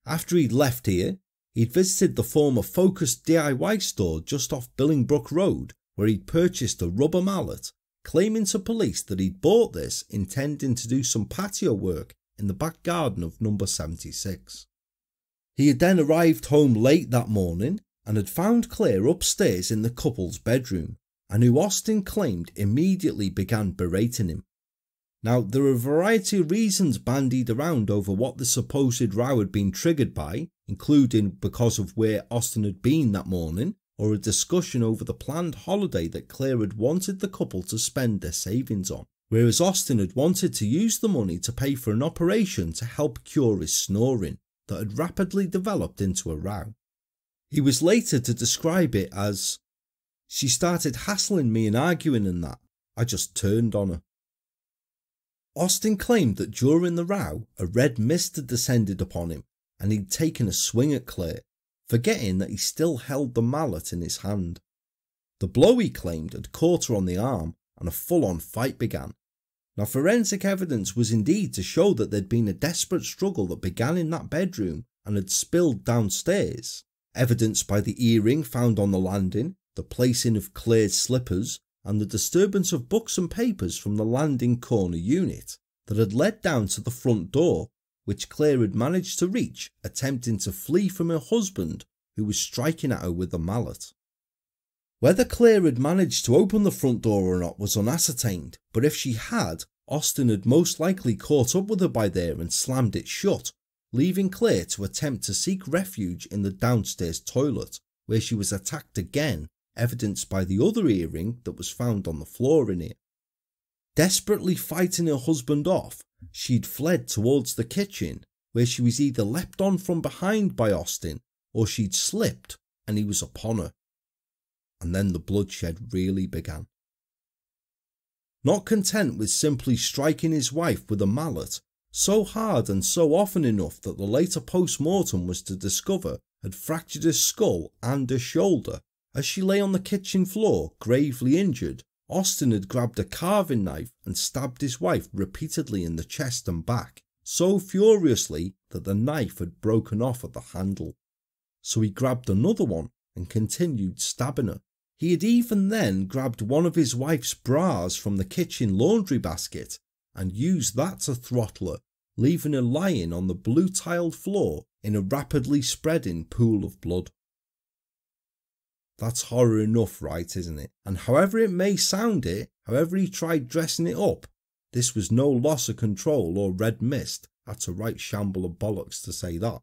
After he'd left here, he'd visited the former Focus DIY store just off Billingbrook Road, where he'd purchased a rubber mallet, claiming to police that he'd bought this intending to do some patio work in the back garden of number 76. He had then arrived home late that morning and had found Claire upstairs in the couple's bedroom, and who Austin claimed immediately began berating him. Now, there are a variety of reasons bandied around over what the supposed row had been triggered by, including because of where Austin had been that morning, or a discussion over the planned holiday that Claire had wanted the couple to spend their savings on, whereas Austin had wanted to use the money to pay for an operation to help cure his snoring that had rapidly developed into a row. He was later to describe it as, "She started hassling me and arguing and that. I just turned on her." Austin claimed that during the row, a red mist had descended upon him and he'd taken a swing at Claire, forgetting that he still held the mallet in his hand. The blow, he claimed, had caught her on the arm and a full-on fight began. Now, forensic evidence was indeed to show that there'd been a desperate struggle that began in that bedroom and had spilled downstairs, evidenced by the earring found on the landing, the placing of Claire's slippers, and the disturbance of books and papers from the landing corner unit that had led down to the front door, which Claire had managed to reach, attempting to flee from her husband, who was striking at her with a mallet. Whether Claire had managed to open the front door or not was unascertained, but if she had, Austin had most likely caught up with her by there and slammed it shut, leaving Claire to attempt to seek refuge in the downstairs toilet, where she was attacked again, evidenced by the other earring that was found on the floor in it. Desperately fighting her husband off, she'd fled towards the kitchen, where she was either leapt on from behind by Austin or she'd slipped and he was upon her. And then the bloodshed really began. Not content with simply striking his wife with a mallet, so hard and so often enough that the later post-mortem was to discover had fractured her skull and her shoulder, as she lay on the kitchen floor, gravely injured, Austin had grabbed a carving knife and stabbed his wife repeatedly in the chest and back, so furiously that the knife had broken off at the handle. So he grabbed another one and continued stabbing her. He had even then grabbed one of his wife's bras from the kitchen laundry basket and used that to throttle her, leaving her lying on the blue-tiled floor in a rapidly spreading pool of blood. That's horror enough, right, isn't it? And however it may sound it, however he tried dressing it up, this was no loss of control or red mist. That's a right shamble of bollocks to say that.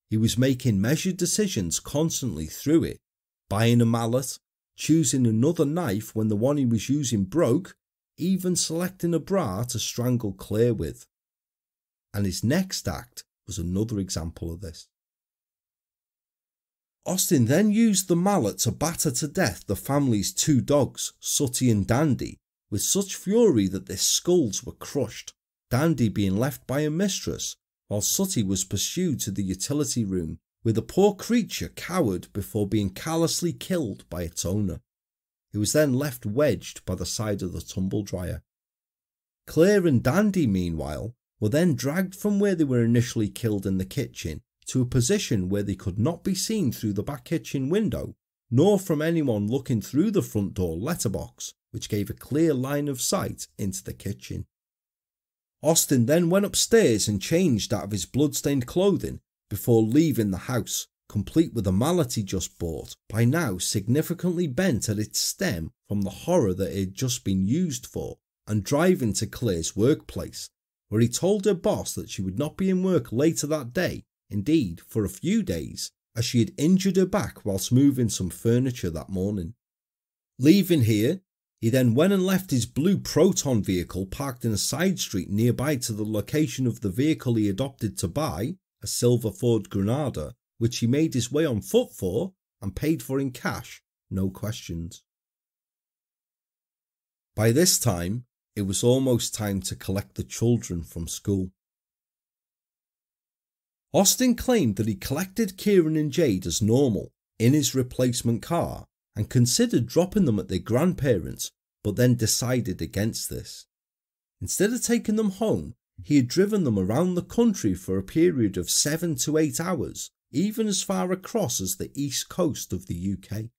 He was making measured decisions constantly through it, buying a mallet, choosing another knife when the one he was using broke, even selecting a bra to strangle Claire with. And his next act was another example of this. Austin then used the mallet to batter to death the family's two dogs, Sooty and Dandy, with such fury that their skulls were crushed, Dandy being left by her mistress, while Sooty was pursued to the utility room, where the poor creature cowered before being callously killed by its owner. It was then left wedged by the side of the tumble dryer. Claire and Dandy, meanwhile, were then dragged from where they were initially killed in the kitchen to a position where they could not be seen through the back kitchen window, nor from anyone looking through the front door letterbox, which gave a clear line of sight into the kitchen. Austin then went upstairs and changed out of his blood-stained clothing before leaving the house, complete with a mallet he just bought, by now significantly bent at its stem from the horror that it had just been used for, and driving to Claire's workplace, where he told her boss that she would not be in work later that day, indeed for a few days, as she had injured her back whilst moving some furniture that morning. Leaving here, he then went and left his blue Proton vehicle parked in a side street nearby to the location of the vehicle he had opted to buy, a silver Ford Granada, which he made his way on foot for and paid for in cash, no questions. By this time, it was almost time to collect the children from school. Austin claimed that he collected Kieran and Jade as normal, in his replacement car, and considered dropping them at their grandparents', but then decided against this. Instead of taking them home, he had driven them around the country for a period of 7 to 8 hours, even as far across as the east coast of the UK.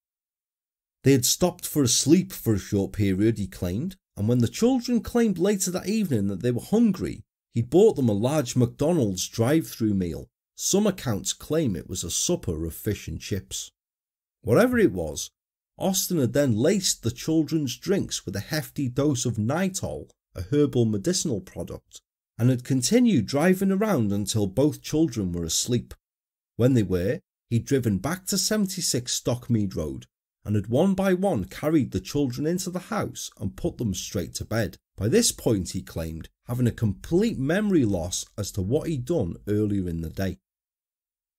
They had stopped for a sleep for a short period, he claimed, and when the children claimed later that evening that they were hungry, he'd bought them a large McDonald's drive-through meal. Some accounts claim it was a supper of fish and chips. Whatever it was, Austin had then laced the children's drinks with a hefty dose of Nitol, a herbal medicinal product, and had continued driving around until both children were asleep. When they were, he'd driven back to 76 Stockmead Road, and had one by one carried the children into the house and put them straight to bed. By this point, he claimed, having a complete memory loss as to what he'd done earlier in the day.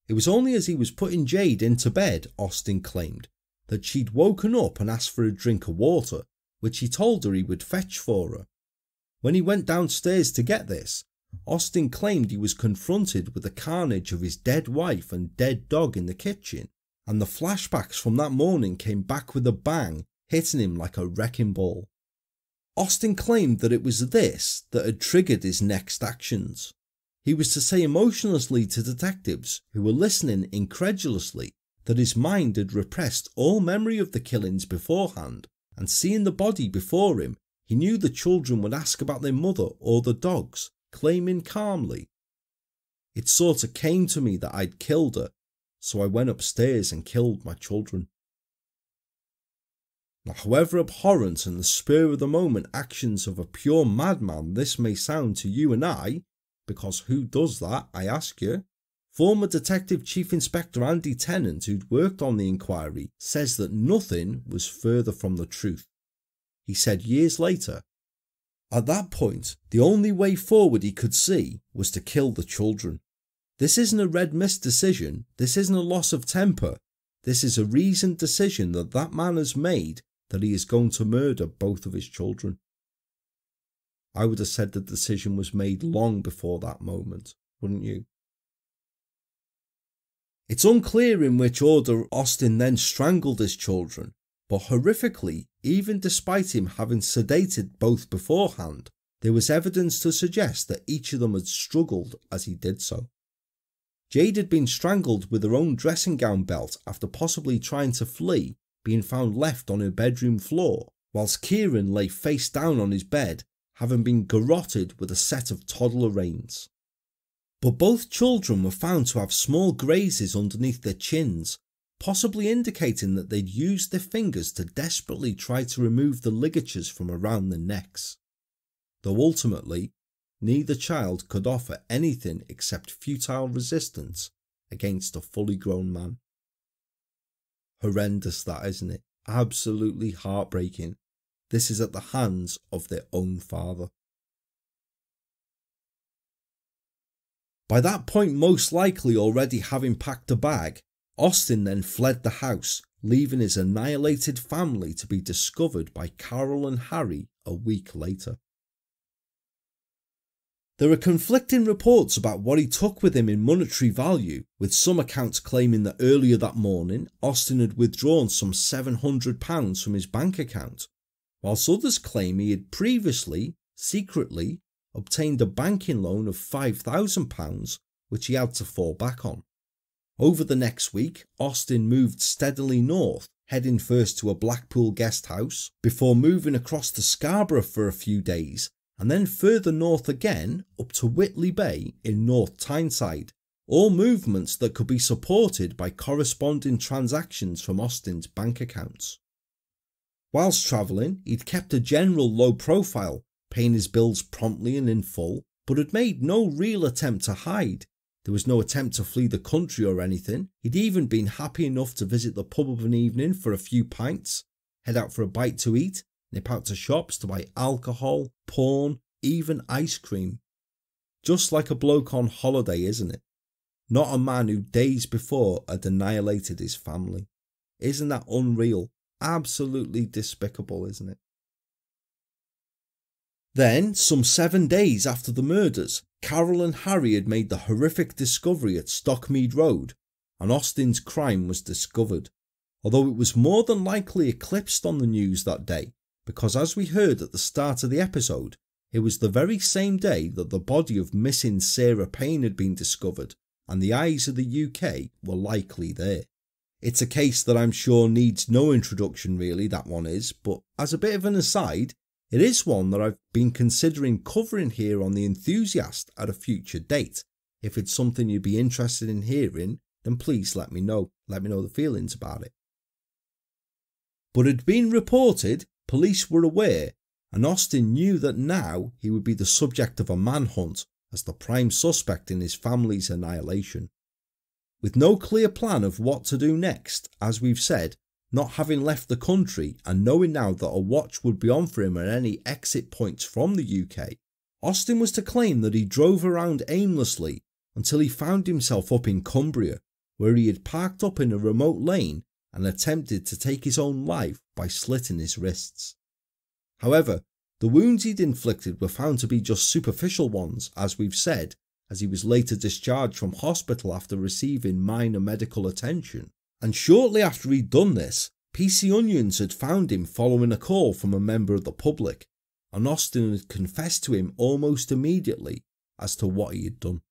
It was only as he was putting Jade into bed, Austin claimed, that she'd woken up and asked for a drink of water, which he told her he would fetch for her. When he went downstairs to get this, Austin claimed he was confronted with the carnage of his dead wife and dead dog in the kitchen, and the flashbacks from that morning came back with a bang, hitting him like a wrecking ball. Austin claimed that it was this that had triggered his next actions. He was to say emotionlessly to detectives who were listening incredulously that his mind had repressed all memory of the killings beforehand, and seeing the body before him, he knew the children would ask about their mother or the dogs, claiming calmly, "It sorta came to me that I'd killed her, so I went upstairs and killed my children." Now, however abhorrent and the spur of the moment actions of a pure madman this may sound to you and I, because who does that, I ask you, former Detective Chief Inspector Andy Tennant, who'd worked on the inquiry, says that nothing was further from the truth. He said years later, "At that point, the only way forward he could see was to kill the children. This isn't a red mist decision, this isn't a loss of temper, this is a reasoned decision that man has made that he is going to murder both of his children. I would have said the decision was made long before that moment, wouldn't you? It's unclear in which order Austin then strangled his children, but horrifically, even despite him having sedated both beforehand, there was evidence to suggest that each of them had struggled as he did so. Jade had been strangled with her own dressing gown belt after possibly trying to flee, being found left on her bedroom floor, whilst Kieran lay face down on his bed, having been garroted with a set of toddler reins. But both children were found to have small grazes underneath their chins, possibly indicating that they'd used their fingers to desperately try to remove the ligatures from around their necks. Though ultimately, neither child could offer anything except futile resistance against a fully grown man. Horrendous that, isn't it? Absolutely heartbreaking. This is at the hands of their own father. By that point, most likely already having packed a bag, Austin then fled the house, leaving his annihilated family to be discovered by Carol and Harry a week later. There are conflicting reports about what he took with him in monetary value, with some accounts claiming that earlier that morning Austin had withdrawn some £700 from his bank account, whilst others claim he had previously, secretly, obtained a banking loan of £5,000 which he had to fall back on. Over the next week, Austin moved steadily north, heading first to a Blackpool guest house, before moving across to Scarborough for a few days, and then further north again up to Whitley Bay in North Tyneside, all movements that could be supported by corresponding transactions from Austin's bank accounts. Whilst travelling, he'd kept a general low profile, paying his bills promptly and in full, but had made no real attempt to hide. There was no attempt to flee the country or anything. He'd even been happy enough to visit the pub of an evening for a few pints, head out for a bite to eat, nip out to shops to buy alcohol, porn, even ice cream. Just like a bloke on holiday, isn't it? Not a man who days before had annihilated his family. Isn't that unreal? Absolutely despicable, isn't it? Then, some 7 days after the murders, Carol and Harry had made the horrific discovery at Stockmead Road, and Austin's crime was discovered, although it was more than likely eclipsed on the news that day, because as we heard at the start of the episode, it was the very same day that the body of missing Sarah Payne had been discovered, and the eyes of the UK were likely there. It's a case that I'm sure needs no introduction really, that one is, but as a bit of an aside, it is one that I've been considering covering here on The Enthusiast at a future date. If it's something you'd be interested in hearing, then please let me know. Let me know the feelings about it. But it had been reported, police were aware, and Austin knew that now he would be the subject of a manhunt as the prime suspect in his family's annihilation. With no clear plan of what to do next, as we've said, not having left the country and knowing now that a watch would be on for him at any exit points from the UK, Austin was to claim that he drove around aimlessly until he found himself up in Cumbria, where he had parked up in a remote lane and attempted to take his own life by slitting his wrists. However, the wounds he'd inflicted were found to be just superficial ones, as we've said, as he was later discharged from hospital after receiving minor medical attention. And shortly after he'd done this, PC Onions had found him following a call from a member of the public, and Austin had confessed to him almost immediately as to what he had done.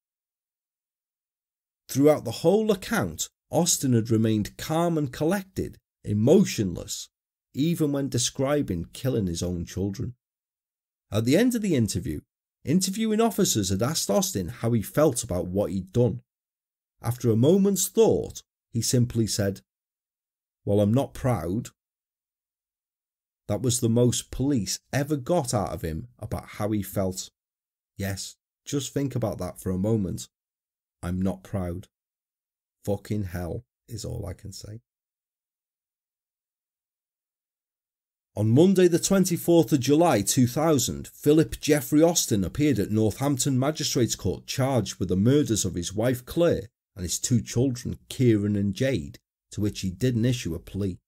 Throughout the whole account, Austin had remained calm and collected, emotionless, even when describing killing his own children. At the end of the interview, interviewing officers had asked Austin how he felt about what he'd done. After a moment's thought, he simply said, "Well, I'm not proud." That was the most police ever got out of him about how he felt. Yes, just think about that for a moment. I'm not proud. Fucking hell is all I can say. On Monday the 24th of July 2000, Philip Jeffrey Austin appeared at Northampton Magistrates Court charged with the murders of his wife Claire and his two children Kieran and Jade, to which he didn't issue a plea.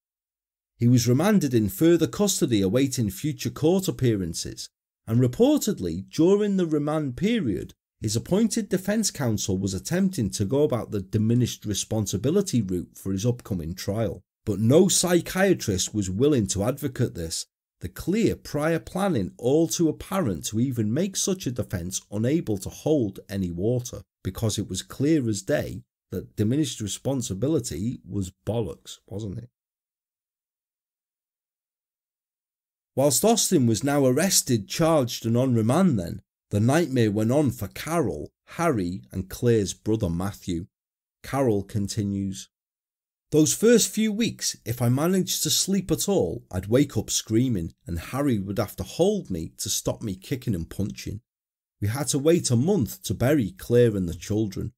He was remanded in further custody awaiting future court appearances, and reportedly during the remand period, his appointed defence counsel was attempting to go about the diminished responsibility route for his upcoming trial. But no psychiatrist was willing to advocate this, the clear prior planning all too apparent to even make such a defence unable to hold any water, because it was clear as day that diminished responsibility was bollocks, wasn't it? Whilst Austin was now arrested, charged and on remand then, the nightmare went on for Carol, Harry and Claire's brother Matthew. Carol continues, "Those first few weeks, if I managed to sleep at all, I'd wake up screaming and Harry would have to hold me to stop me kicking and punching. We had to wait a month to bury Claire and the children.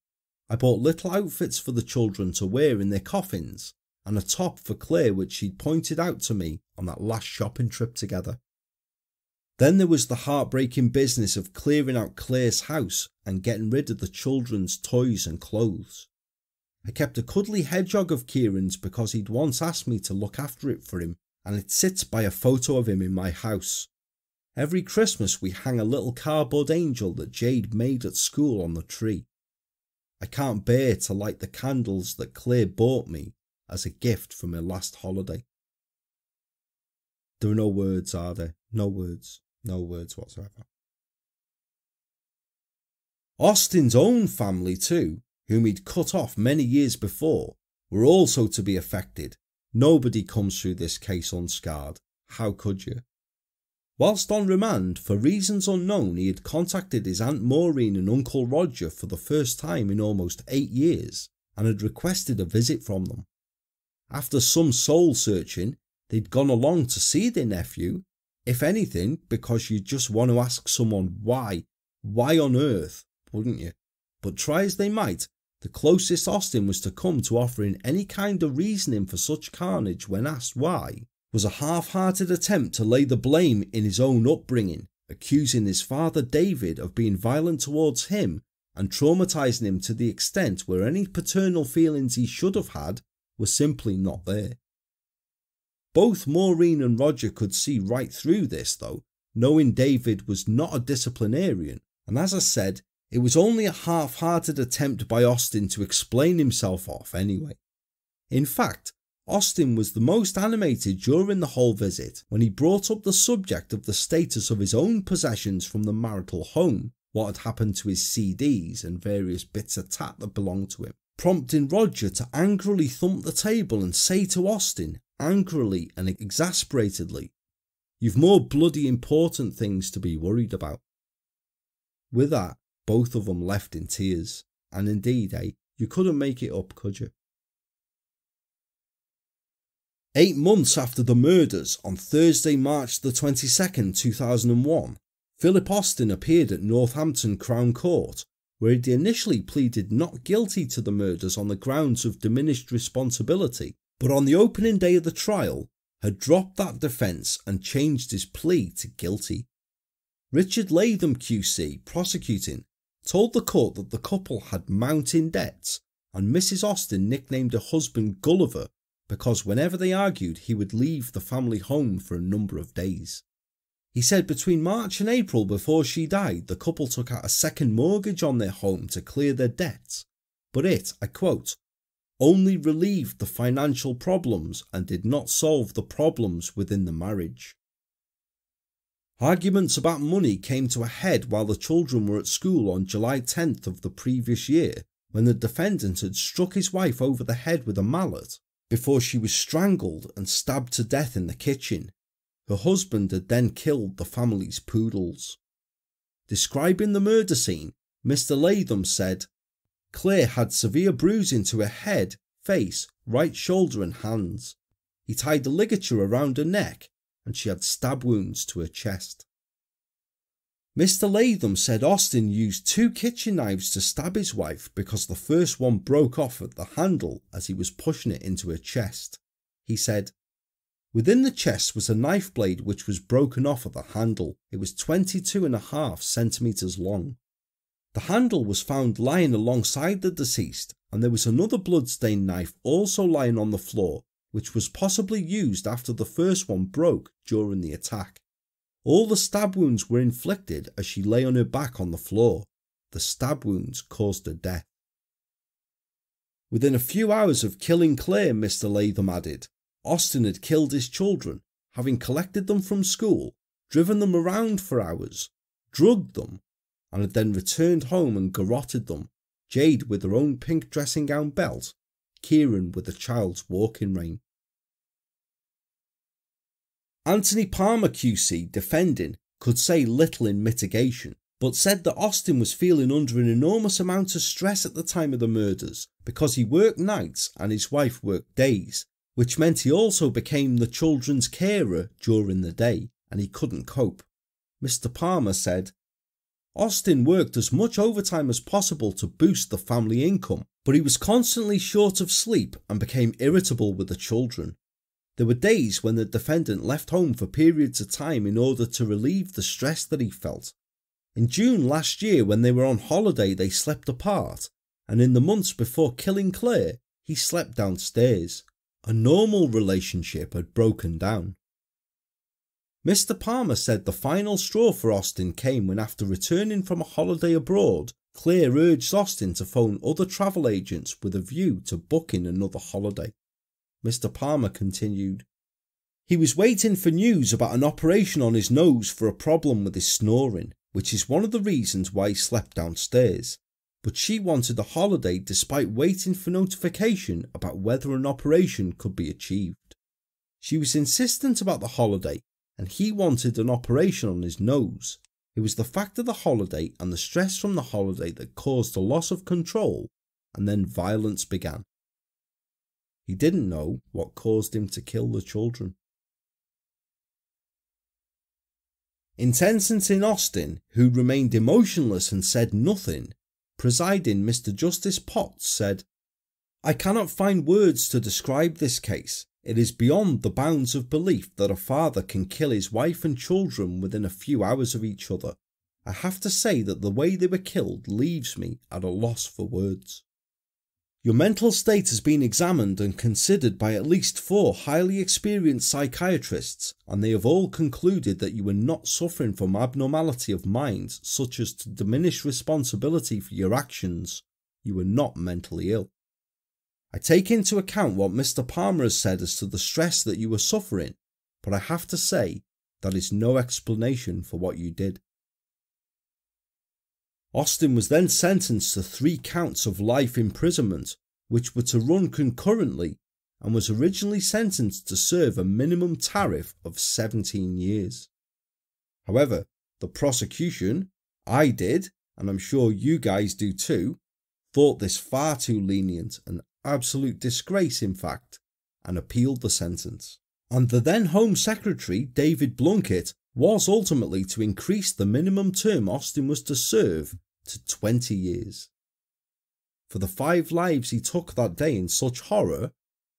I bought little outfits for the children to wear in their coffins and a top for Claire which she'd pointed out to me on that last shopping trip together. Then there was the heartbreaking business of clearing out Claire's house and getting rid of the children's toys and clothes. I kept a cuddly hedgehog of Kieran's because he'd once asked me to look after it for him, and it sits by a photo of him in my house. Every Christmas we hang a little cardboard angel that Jade made at school on the tree. I can't bear to light the candles that Claire bought me as a gift for my last holiday." There are no words, are there? No words. No words whatsoever. Austin's own family too, whom he'd cut off many years before, were also to be affected. Nobody comes through this case unscarred. How could you? Whilst on remand, for reasons unknown, he had contacted his Aunt Maureen and Uncle Roger for the first time in almost 8 years and had requested a visit from them. After some soul searching, they'd gone along to see their nephew, if anything, because you just want to ask someone why on earth, wouldn't you? But try as they might, the closest Austin was to come to offering any kind of reasoning for such carnage when asked why was a half-hearted attempt to lay the blame in his own upbringing, accusing his father David of being violent towards him and traumatising him to the extent where any paternal feelings he should have had were simply not there. Both Maureen and Roger could see right through this though, knowing David was not a disciplinarian, and as I said, it was only a half-hearted attempt by Austin to explain himself off anyway. In fact, Austin was the most animated during the whole visit when he brought up the subject of the status of his own possessions from the marital home, what had happened to his CDs and various bits of tat that belonged to him, prompting Roger to angrily thump the table and say to Austin, angrily and exasperatedly, "You've more bloody important things to be worried about." With that, both of them left in tears, and indeed, you couldn't make it up, could you? 8 months after the murders, on Thursday, March the 22nd, 2001, Philip Austin appeared at Northampton Crown Court, where he initially pleaded not guilty to the murders on the grounds of diminished responsibility, but on the opening day of the trial, had dropped that defence and changed his plea to guilty. Richard Latham QC, prosecuting, told the court that the couple had mounting debts, and Mrs. Austin nicknamed her husband Gulliver because whenever they argued he would leave the family home for a number of days. He said between March and April before she died, the couple took out a second mortgage on their home to clear their debts, but it, I quote, "only relieved the financial problems and did not solve the problems within the marriage." Arguments about money came to a head while the children were at school on July 10th of the previous year, when the defendant had struck his wife over the head with a mallet before she was strangled and stabbed to death in the kitchen. Her husband had then killed the family's poodles. Describing the murder scene, Mr. Latham said, "Claire had severe bruising to her head, face, right shoulder and hands. He tied a ligature around her neck and she had stab wounds to her chest." Mr. Latham said Austin used 2 kitchen knives to stab his wife because the first one broke off at the handle as he was pushing it into her chest. He said, Within the chest was a knife blade which was broken off at the handle. It was 22.5 centimetres long. The handle was found lying alongside the deceased, and there was another blood-stained knife also lying on the floor, which was possibly used after the first one broke during the attack. All the stab wounds were inflicted as she lay on her back on the floor. The stab wounds caused her death. Within a few hours of killing Claire, Mr. Latham added, Austin had killed his children, having collected them from school, driven them around for hours, drugged them, and had then returned home and garroted them, Jade with her own pink dressing gown belt, Kieran with a child's walking rein. Anthony Palmer QC, defending, could say little in mitigation, but said that Austin was feeling under an enormous amount of stress at the time of the murders because he worked nights and his wife worked days, which meant he also became the children's carer during the day and he couldn't cope. Mr. Palmer said, Austin worked as much overtime as possible to boost the family income, but he was constantly short of sleep and became irritable with the children. There were days when the defendant left home for periods of time in order to relieve the stress that he felt. In June last year, when they were on holiday, they slept apart, and in the months before killing Claire, he slept downstairs. A normal relationship had broken down. Mr. Palmer said the final straw for Austin came when, after returning from a holiday abroad, Claire urged Austin to phone other travel agents with a view to booking another holiday. Mr. Palmer continued, He was waiting for news about an operation on his nose for a problem with his snoring, which is one of the reasons why he slept downstairs, but she wanted a holiday despite waiting for notification about whether an operation could be achieved. She was insistent about the holiday, and he wanted an operation on his nose. It was the fact of the holiday and the stress from the holiday that caused a loss of control, and then violence began. He didn't know what caused him to kill the children. In sentencing Austin, who remained emotionless and said nothing, presiding Mr. Justice Potts said, I cannot find words to describe this case. It is beyond the bounds of belief that a father can kill his wife and children within a few hours of each other. I have to say that the way they were killed leaves me at a loss for words. Your mental state has been examined and considered by at least 4 highly experienced psychiatrists, and they have all concluded that you are not suffering from abnormality of mind such as to diminish responsibility for your actions. You are not mentally ill. I take into account what Mr. Palmer has said as to the stress that you are suffering, but I have to say that is no explanation for what you did. Austin was then sentenced to 3 counts of life imprisonment, which were to run concurrently, and was originally sentenced to serve a minimum tariff of 17 years. However, the prosecution, I did, and I'm sure you guys do too, thought this far too lenient, an absolute disgrace in fact, and appealed the sentence. And the then Home Secretary, David Blunkett, was ultimately to increase the minimum term Austin was to serve to 20 years. For the 5 lives he took that day in such horror,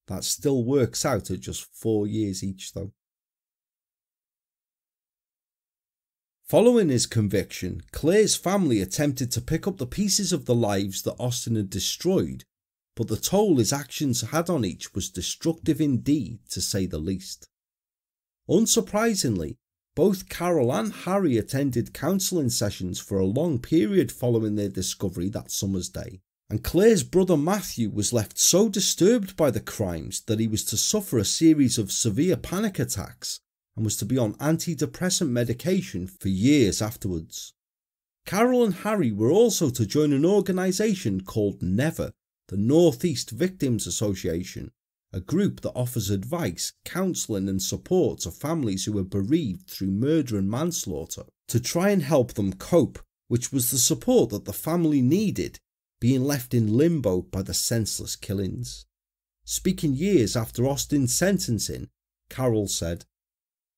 that still works out at just 4 years each though. Following his conviction, Claire's family attempted to pick up the pieces of the lives that Austin had destroyed, but the toll his actions had on each was destructive indeed, to say the least. Unsurprisingly, both Carol and Harry attended counselling sessions for a long period following their discovery that summer's day, and Claire's brother Matthew was left so disturbed by the crimes that he was to suffer a series of severe panic attacks and was to be on antidepressant medication for years afterwards. Carol and Harry were also to join an organisation called Never, the North East Victims Association, a group that offers advice, counselling and support to families who are bereaved through murder and manslaughter, to try and help them cope, which was the support that the family needed, being left in limbo by the senseless killings. Speaking years after Austin's sentencing, Carol said,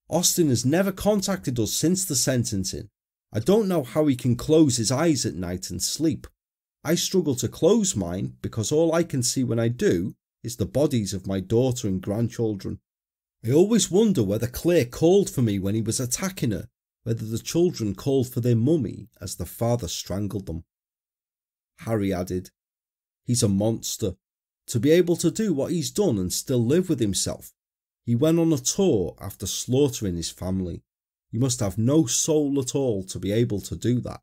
Austin has never contacted us since the sentencing. I don't know how he can close his eyes at night and sleep. I struggle to close mine because all I can see when I do is the bodies of my daughter and grandchildren. I always wonder whether Claire called for me when he was attacking her, whether the children called for their mummy as the father strangled them. Harry added, "He's a monster. To be able to do what he's done and still live with himself. He went on a tour after slaughtering his family. You must have no soul at all to be able to do that.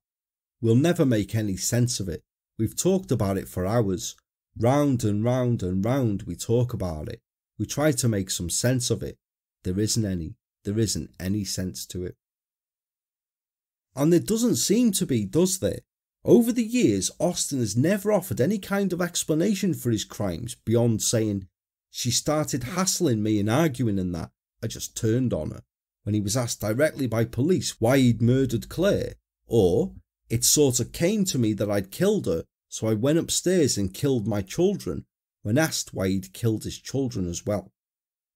We'll never make any sense of it. We've talked about it for hours. Round and round and round we talk about it. We try to make some sense of it. There isn't any. There isn't any sense to it." And there doesn't seem to be, does there? Over the years, Austin has never offered any kind of explanation for his crimes beyond saying, "She started hassling me and arguing and that. I just turned on her," when he was asked directly by police why he'd murdered Claire, or, "It sort of came to me that I'd killed her, so I went upstairs and killed my children," when asked why he'd killed his children as well.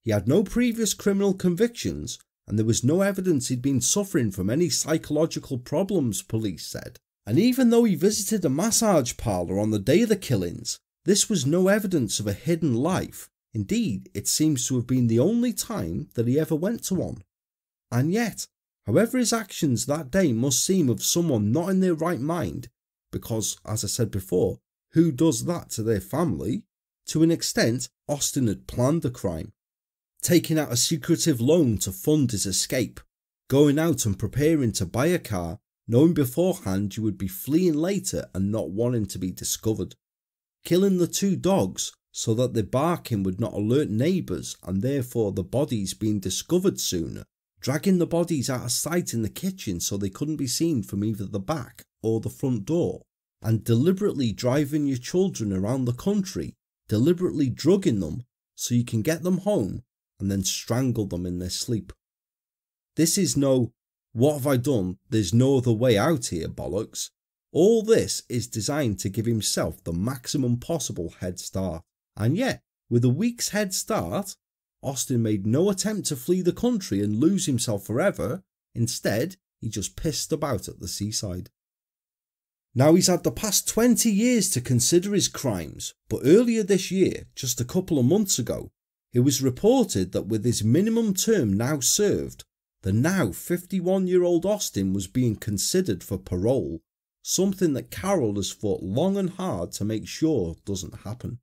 He had no previous criminal convictions, and there was no evidence he'd been suffering from any psychological problems, police said. And even though he visited a massage parlour on the day of the killings, this was no evidence of a hidden life. Indeed, it seems to have been the only time that he ever went to one. And yet, however his actions that day must seem of someone not in their right mind, because, as I said before, who does that to their family? To an extent, Austin had planned the crime. Taking out a secretive loan to fund his escape, going out and preparing to buy a car, knowing beforehand you would be fleeing later and not wanting to be discovered. Killing the 2 dogs so that their barking would not alert neighbours and therefore the bodies being discovered sooner. Dragging the bodies out of sight in the kitchen so they couldn't be seen from either the back or the front door. And deliberately driving your children around the country, deliberately drugging them so you can get them home and then strangle them in their sleep. This is no, "what have I done, there's no other way out here" bollocks. All this is designed to give himself the maximum possible head start. And yet, with a week's head start, Austin made no attempt to flee the country and lose himself forever. Instead, he just pissed about at the seaside. Now he's had the past 20 years to consider his crimes, but earlier this year, just a couple of months ago, it was reported that with his minimum term now served, the now 51-year-old Austin was being considered for parole, something that Carol has fought long and hard to make sure doesn't happen.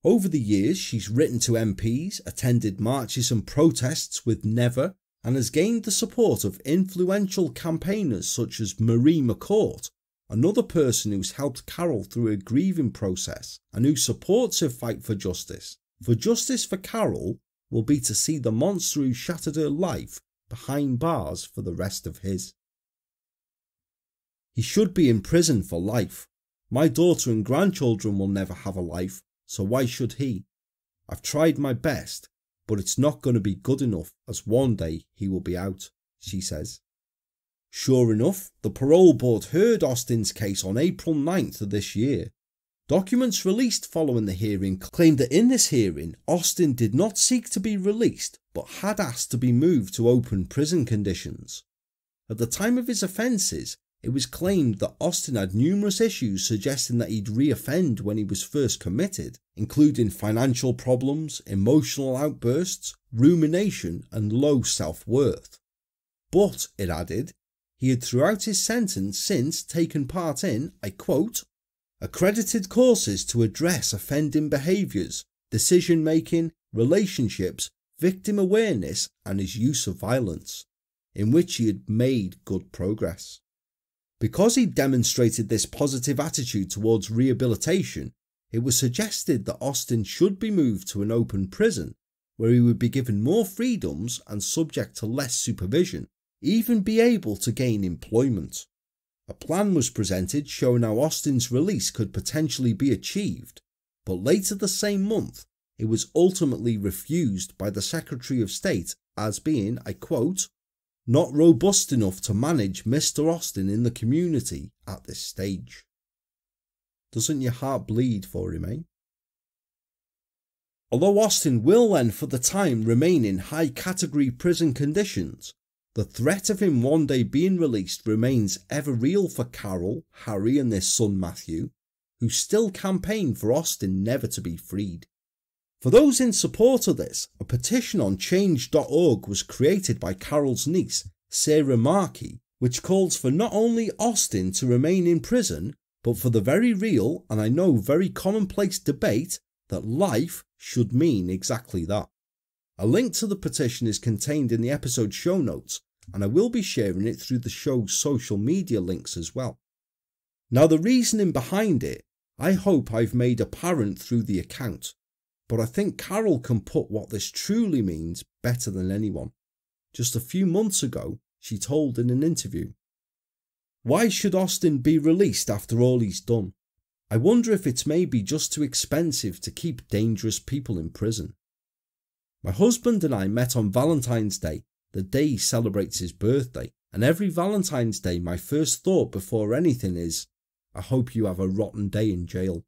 Over the years, she's written to MPs, attended marches and protests with Never, and has gained the support of influential campaigners such as Marie McCourt, another person who's helped Carol through a grieving process and who supports her fight for justice. For justice for Carol will be to see the monster who shattered her life behind bars for the rest of his. He should be in prison for life. My daughter and grandchildren will never have a life, so why should he? I've tried my best, but it's not going to be good enough, as one day he will be out, she says. Sure enough, the parole board heard Austin's case on April 9th of this year. Documents released following the hearing claimed that in this hearing, Austin did not seek to be released, but had asked to be moved to open prison conditions. At the time of his offences, it was claimed that Austin had numerous issues suggesting that he'd re-offend when he was first committed, including financial problems, emotional outbursts, rumination and low self-worth. But, it added, he had throughout his sentence since taken part in, I quote, accredited courses to address offending behaviours, decision-making, relationships, victim awareness and his use of violence, in which he had made good progress. Because he demonstrated this positive attitude towards rehabilitation, it was suggested that Austin should be moved to an open prison, where he would be given more freedoms and subject to less supervision, even be able to gain employment. A plan was presented showing how Austin's release could potentially be achieved, but later the same month, it was ultimately refused by the Secretary of State as being, I quote, not robust enough to manage Mr. Austin in the community at this stage. Doesn't your heart bleed for him, eh? Although Austin will then for the time remain in high category prison conditions, the threat of him one day being released remains ever real for Carol, Harry and their son Matthew, who still campaign for Austin never to be freed. For those in support of this, a petition on change.org was created by Carol's niece, Sarah Markey, which calls for not only Austin to remain in prison, but for the very real, and I know very commonplace debate, that life should mean exactly that. A link to the petition is contained in the episode show notes, and I will be sharing it through the show's social media links as well. Now, the reasoning behind it, I hope I've made apparent through the account, but I think Carol can put what this truly means better than anyone. Just a few months ago, she told in an interview, "Why should Austin be released after all he's done? I wonder if it's maybe just too expensive to keep dangerous people in prison. My husband and I met on Valentine's Day, the day he celebrates his birthday, and every Valentine's Day my first thought before anything is, I hope you have a rotten day in jail.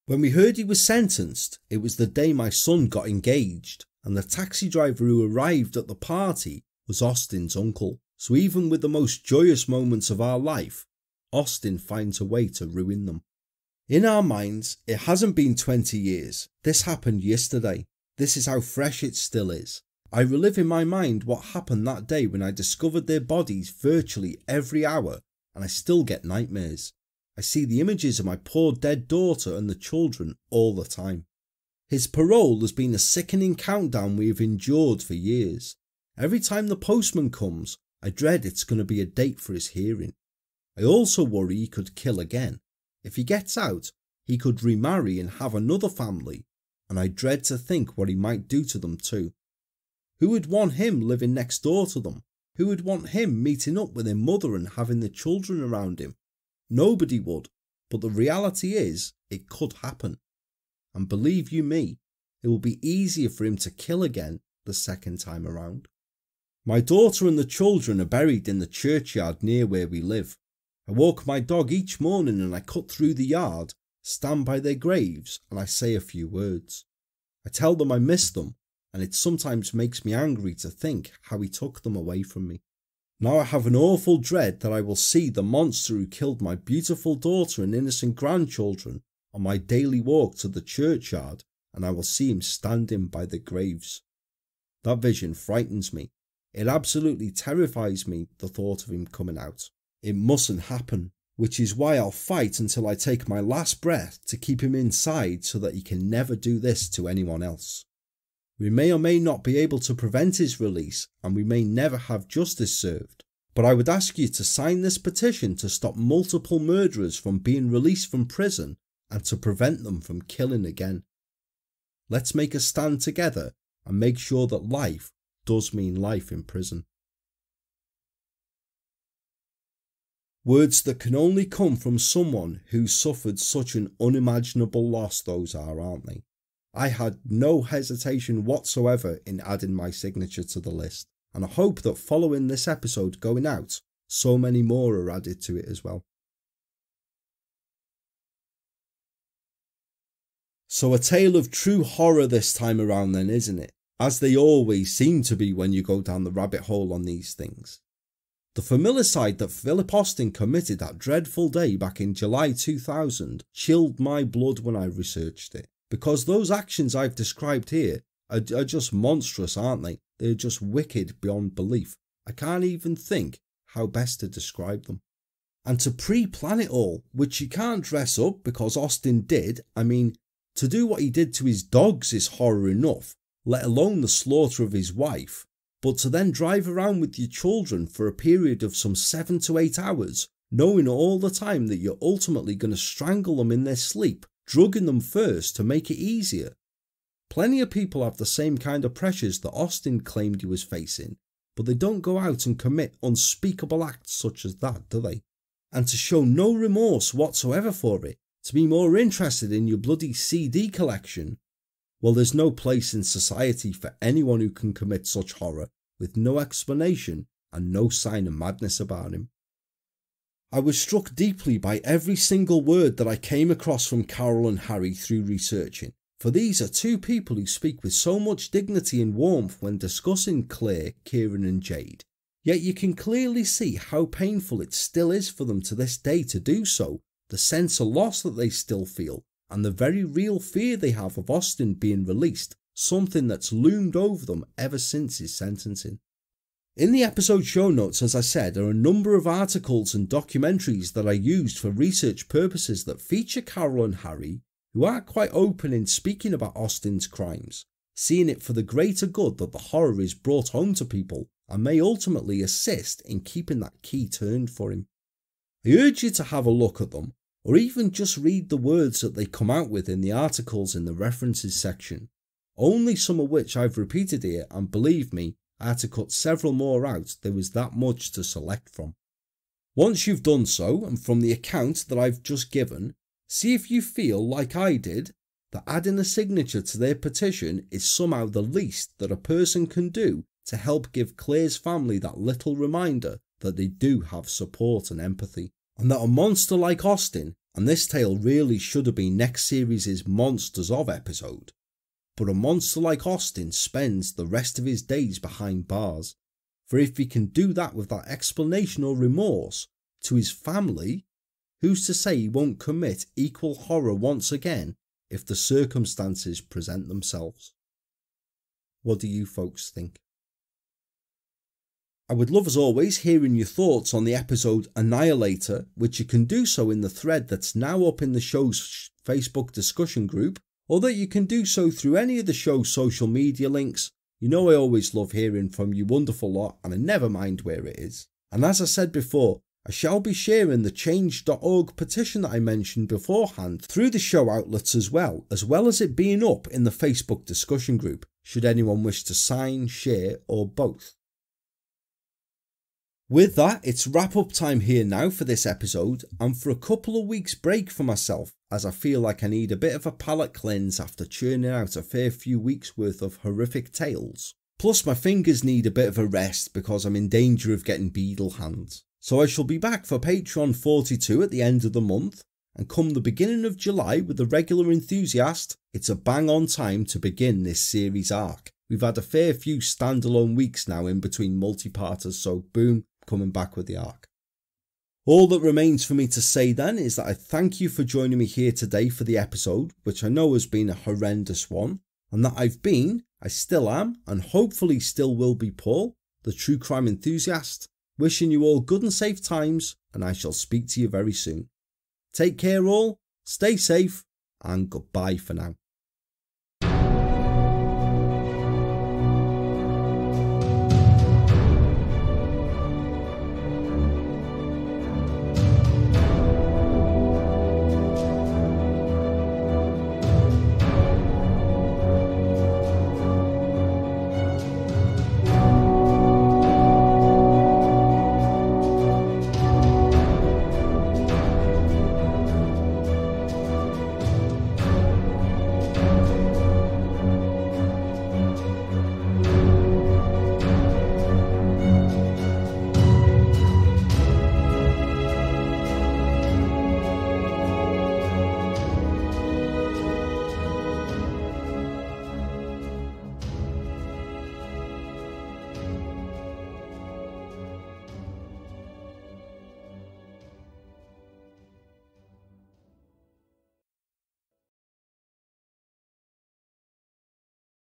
When we heard he was sentenced, it was the day my son got engaged, and the taxi driver who arrived at the party was Austin's uncle. So even with the most joyous moments of our life, Austin finds a way to ruin them. In our minds, it hasn't been 20 years. This happened yesterday. This is how fresh it still is. I relive in my mind what happened that day when I discovered their bodies virtually every hour, and I still get nightmares. I see the images of my poor dead daughter and the children all the time. His parole has been a sickening countdown we have endured for years. Every time the postman comes, I dread it's going to be a date for his hearing. I also worry he could kill again. If he gets out, he could remarry and have another family, and I dread to think what he might do to them too. Who would want him living next door to them? Who would want him meeting up with their mother and having the children around him? Nobody would, but the reality is, it could happen. And believe you me, it will be easier for him to kill again the second time around. My daughter and the children are buried in the churchyard near where we live. I walk my dog each morning and I cut through the yard, stand by their graves, and I say a few words. I tell them I miss them, and it sometimes makes me angry to think how he took them away from me. Now I have an awful dread that I will see the monster who killed my beautiful daughter and innocent grandchildren on my daily walk to the churchyard, and I will see him standing by the graves. That vision frightens me. It absolutely terrifies me, the thought of him coming out. It mustn't happen, which is why I'll fight until I take my last breath to keep him inside so that he can never do this to anyone else. We may or may not be able to prevent his release, and we may never have justice served, but I would ask you to sign this petition to stop multiple murderers from being released from prison and to prevent them from killing again. Let's make a stand together and make sure that life does mean life in prison. Words that can only come from someone who suffered such an unimaginable loss, those are, aren't they? I had no hesitation whatsoever in adding my signature to the list, and I hope that following this episode going out, so many more are added to it as well. So a tale of true horror this time around then, isn't it? As they always seem to be when you go down the rabbit hole on these things. The familicide that Philip Austin committed that dreadful day back in July 2000 chilled my blood when I researched it. Because those actions I've described here are just monstrous, aren't they? They're just wicked beyond belief. I can't even think how best to describe them. And to pre-plan it all, which you can't dress up because Austin did, I mean, to do what he did to his dogs is horror enough, let alone the slaughter of his wife. But to then drive around with your children for a period of some 7 to 8 hours, knowing all the time that you're ultimately going to strangle them in their sleep, drugging them first to make it easier. Plenty of people have the same kind of pressures that Austin claimed he was facing, but they don't go out and commit unspeakable acts such as that, do they? And to show no remorse whatsoever for it, to be more interested in your bloody CD collection, well, there's no place in society for anyone who can commit such horror with no explanation and no sign of madness about him. I was struck deeply by every single word that I came across from Carol and Harry through researching, for these are two people who speak with so much dignity and warmth when discussing Claire, Kieran and Jade, yet you can clearly see how painful it still is for them to this day to do so, the sense of loss that they still feel, and the very real fear they have of Austin being released, something that's loomed over them ever since his sentencing. In the episode show notes, as I said, are a number of articles and documentaries that I used for research purposes that feature Carol and Harry, who are quite open in speaking about Austin's crimes, seeing it for the greater good that the horror is brought home to people and may ultimately assist in keeping that key turned for him. I urge you to have a look at them, or even just read the words that they come out with in the articles in the references section, only some of which I've repeated here, and believe me, I had to cut several more out, there was that much to select from. Once you've done so, and from the account that I've just given, see if you feel, like I did, that adding a signature to their petition is somehow the least that a person can do to help give Claire's family that little reminder that they do have support and empathy, and that a monster like Austin, and this tale really should have been next series' Monsters of episode, but a monster like Austin spends the rest of his days behind bars, for if he can do that without explanation or remorse to his family, who's to say he won't commit equal horror once again if the circumstances present themselves? What do you folks think? I would love, as always, hearing your thoughts on the episode Annihilator, which you can do so in the thread that's now up in the show's Facebook discussion group, or that you can do so through any of the show's social media links. You know I always love hearing from you wonderful lot, and I never mind where it is. And as I said before, I shall be sharing the change.org petition that I mentioned beforehand through the show outlets as well as it being up in the Facebook discussion group, should anyone wish to sign, share, or both. With that, it's wrap up time here now for this episode, and for a couple of weeks break for myself, as I feel like I need a bit of a palate cleanse after churning out a fair few weeks worth of horrific tales. Plus my fingers need a bit of a rest because I'm in danger of getting beetle hands. So I shall be back for Patreon 42 at the end of the month, and come the beginning of July with the regular enthusiast, it's a bang on time to begin this series arc. We've had a fair few standalone weeks now in between multi-parters, so boom, coming back with the arc. All that remains for me to say then is that I thank you for joining me here today for the episode, which I know has been a horrendous one, and that I still am, and hopefully still will be Paul, the True Crime Enthusiast, wishing you all good and safe times, and I shall speak to you very soon. Take care all, stay safe, and goodbye for now.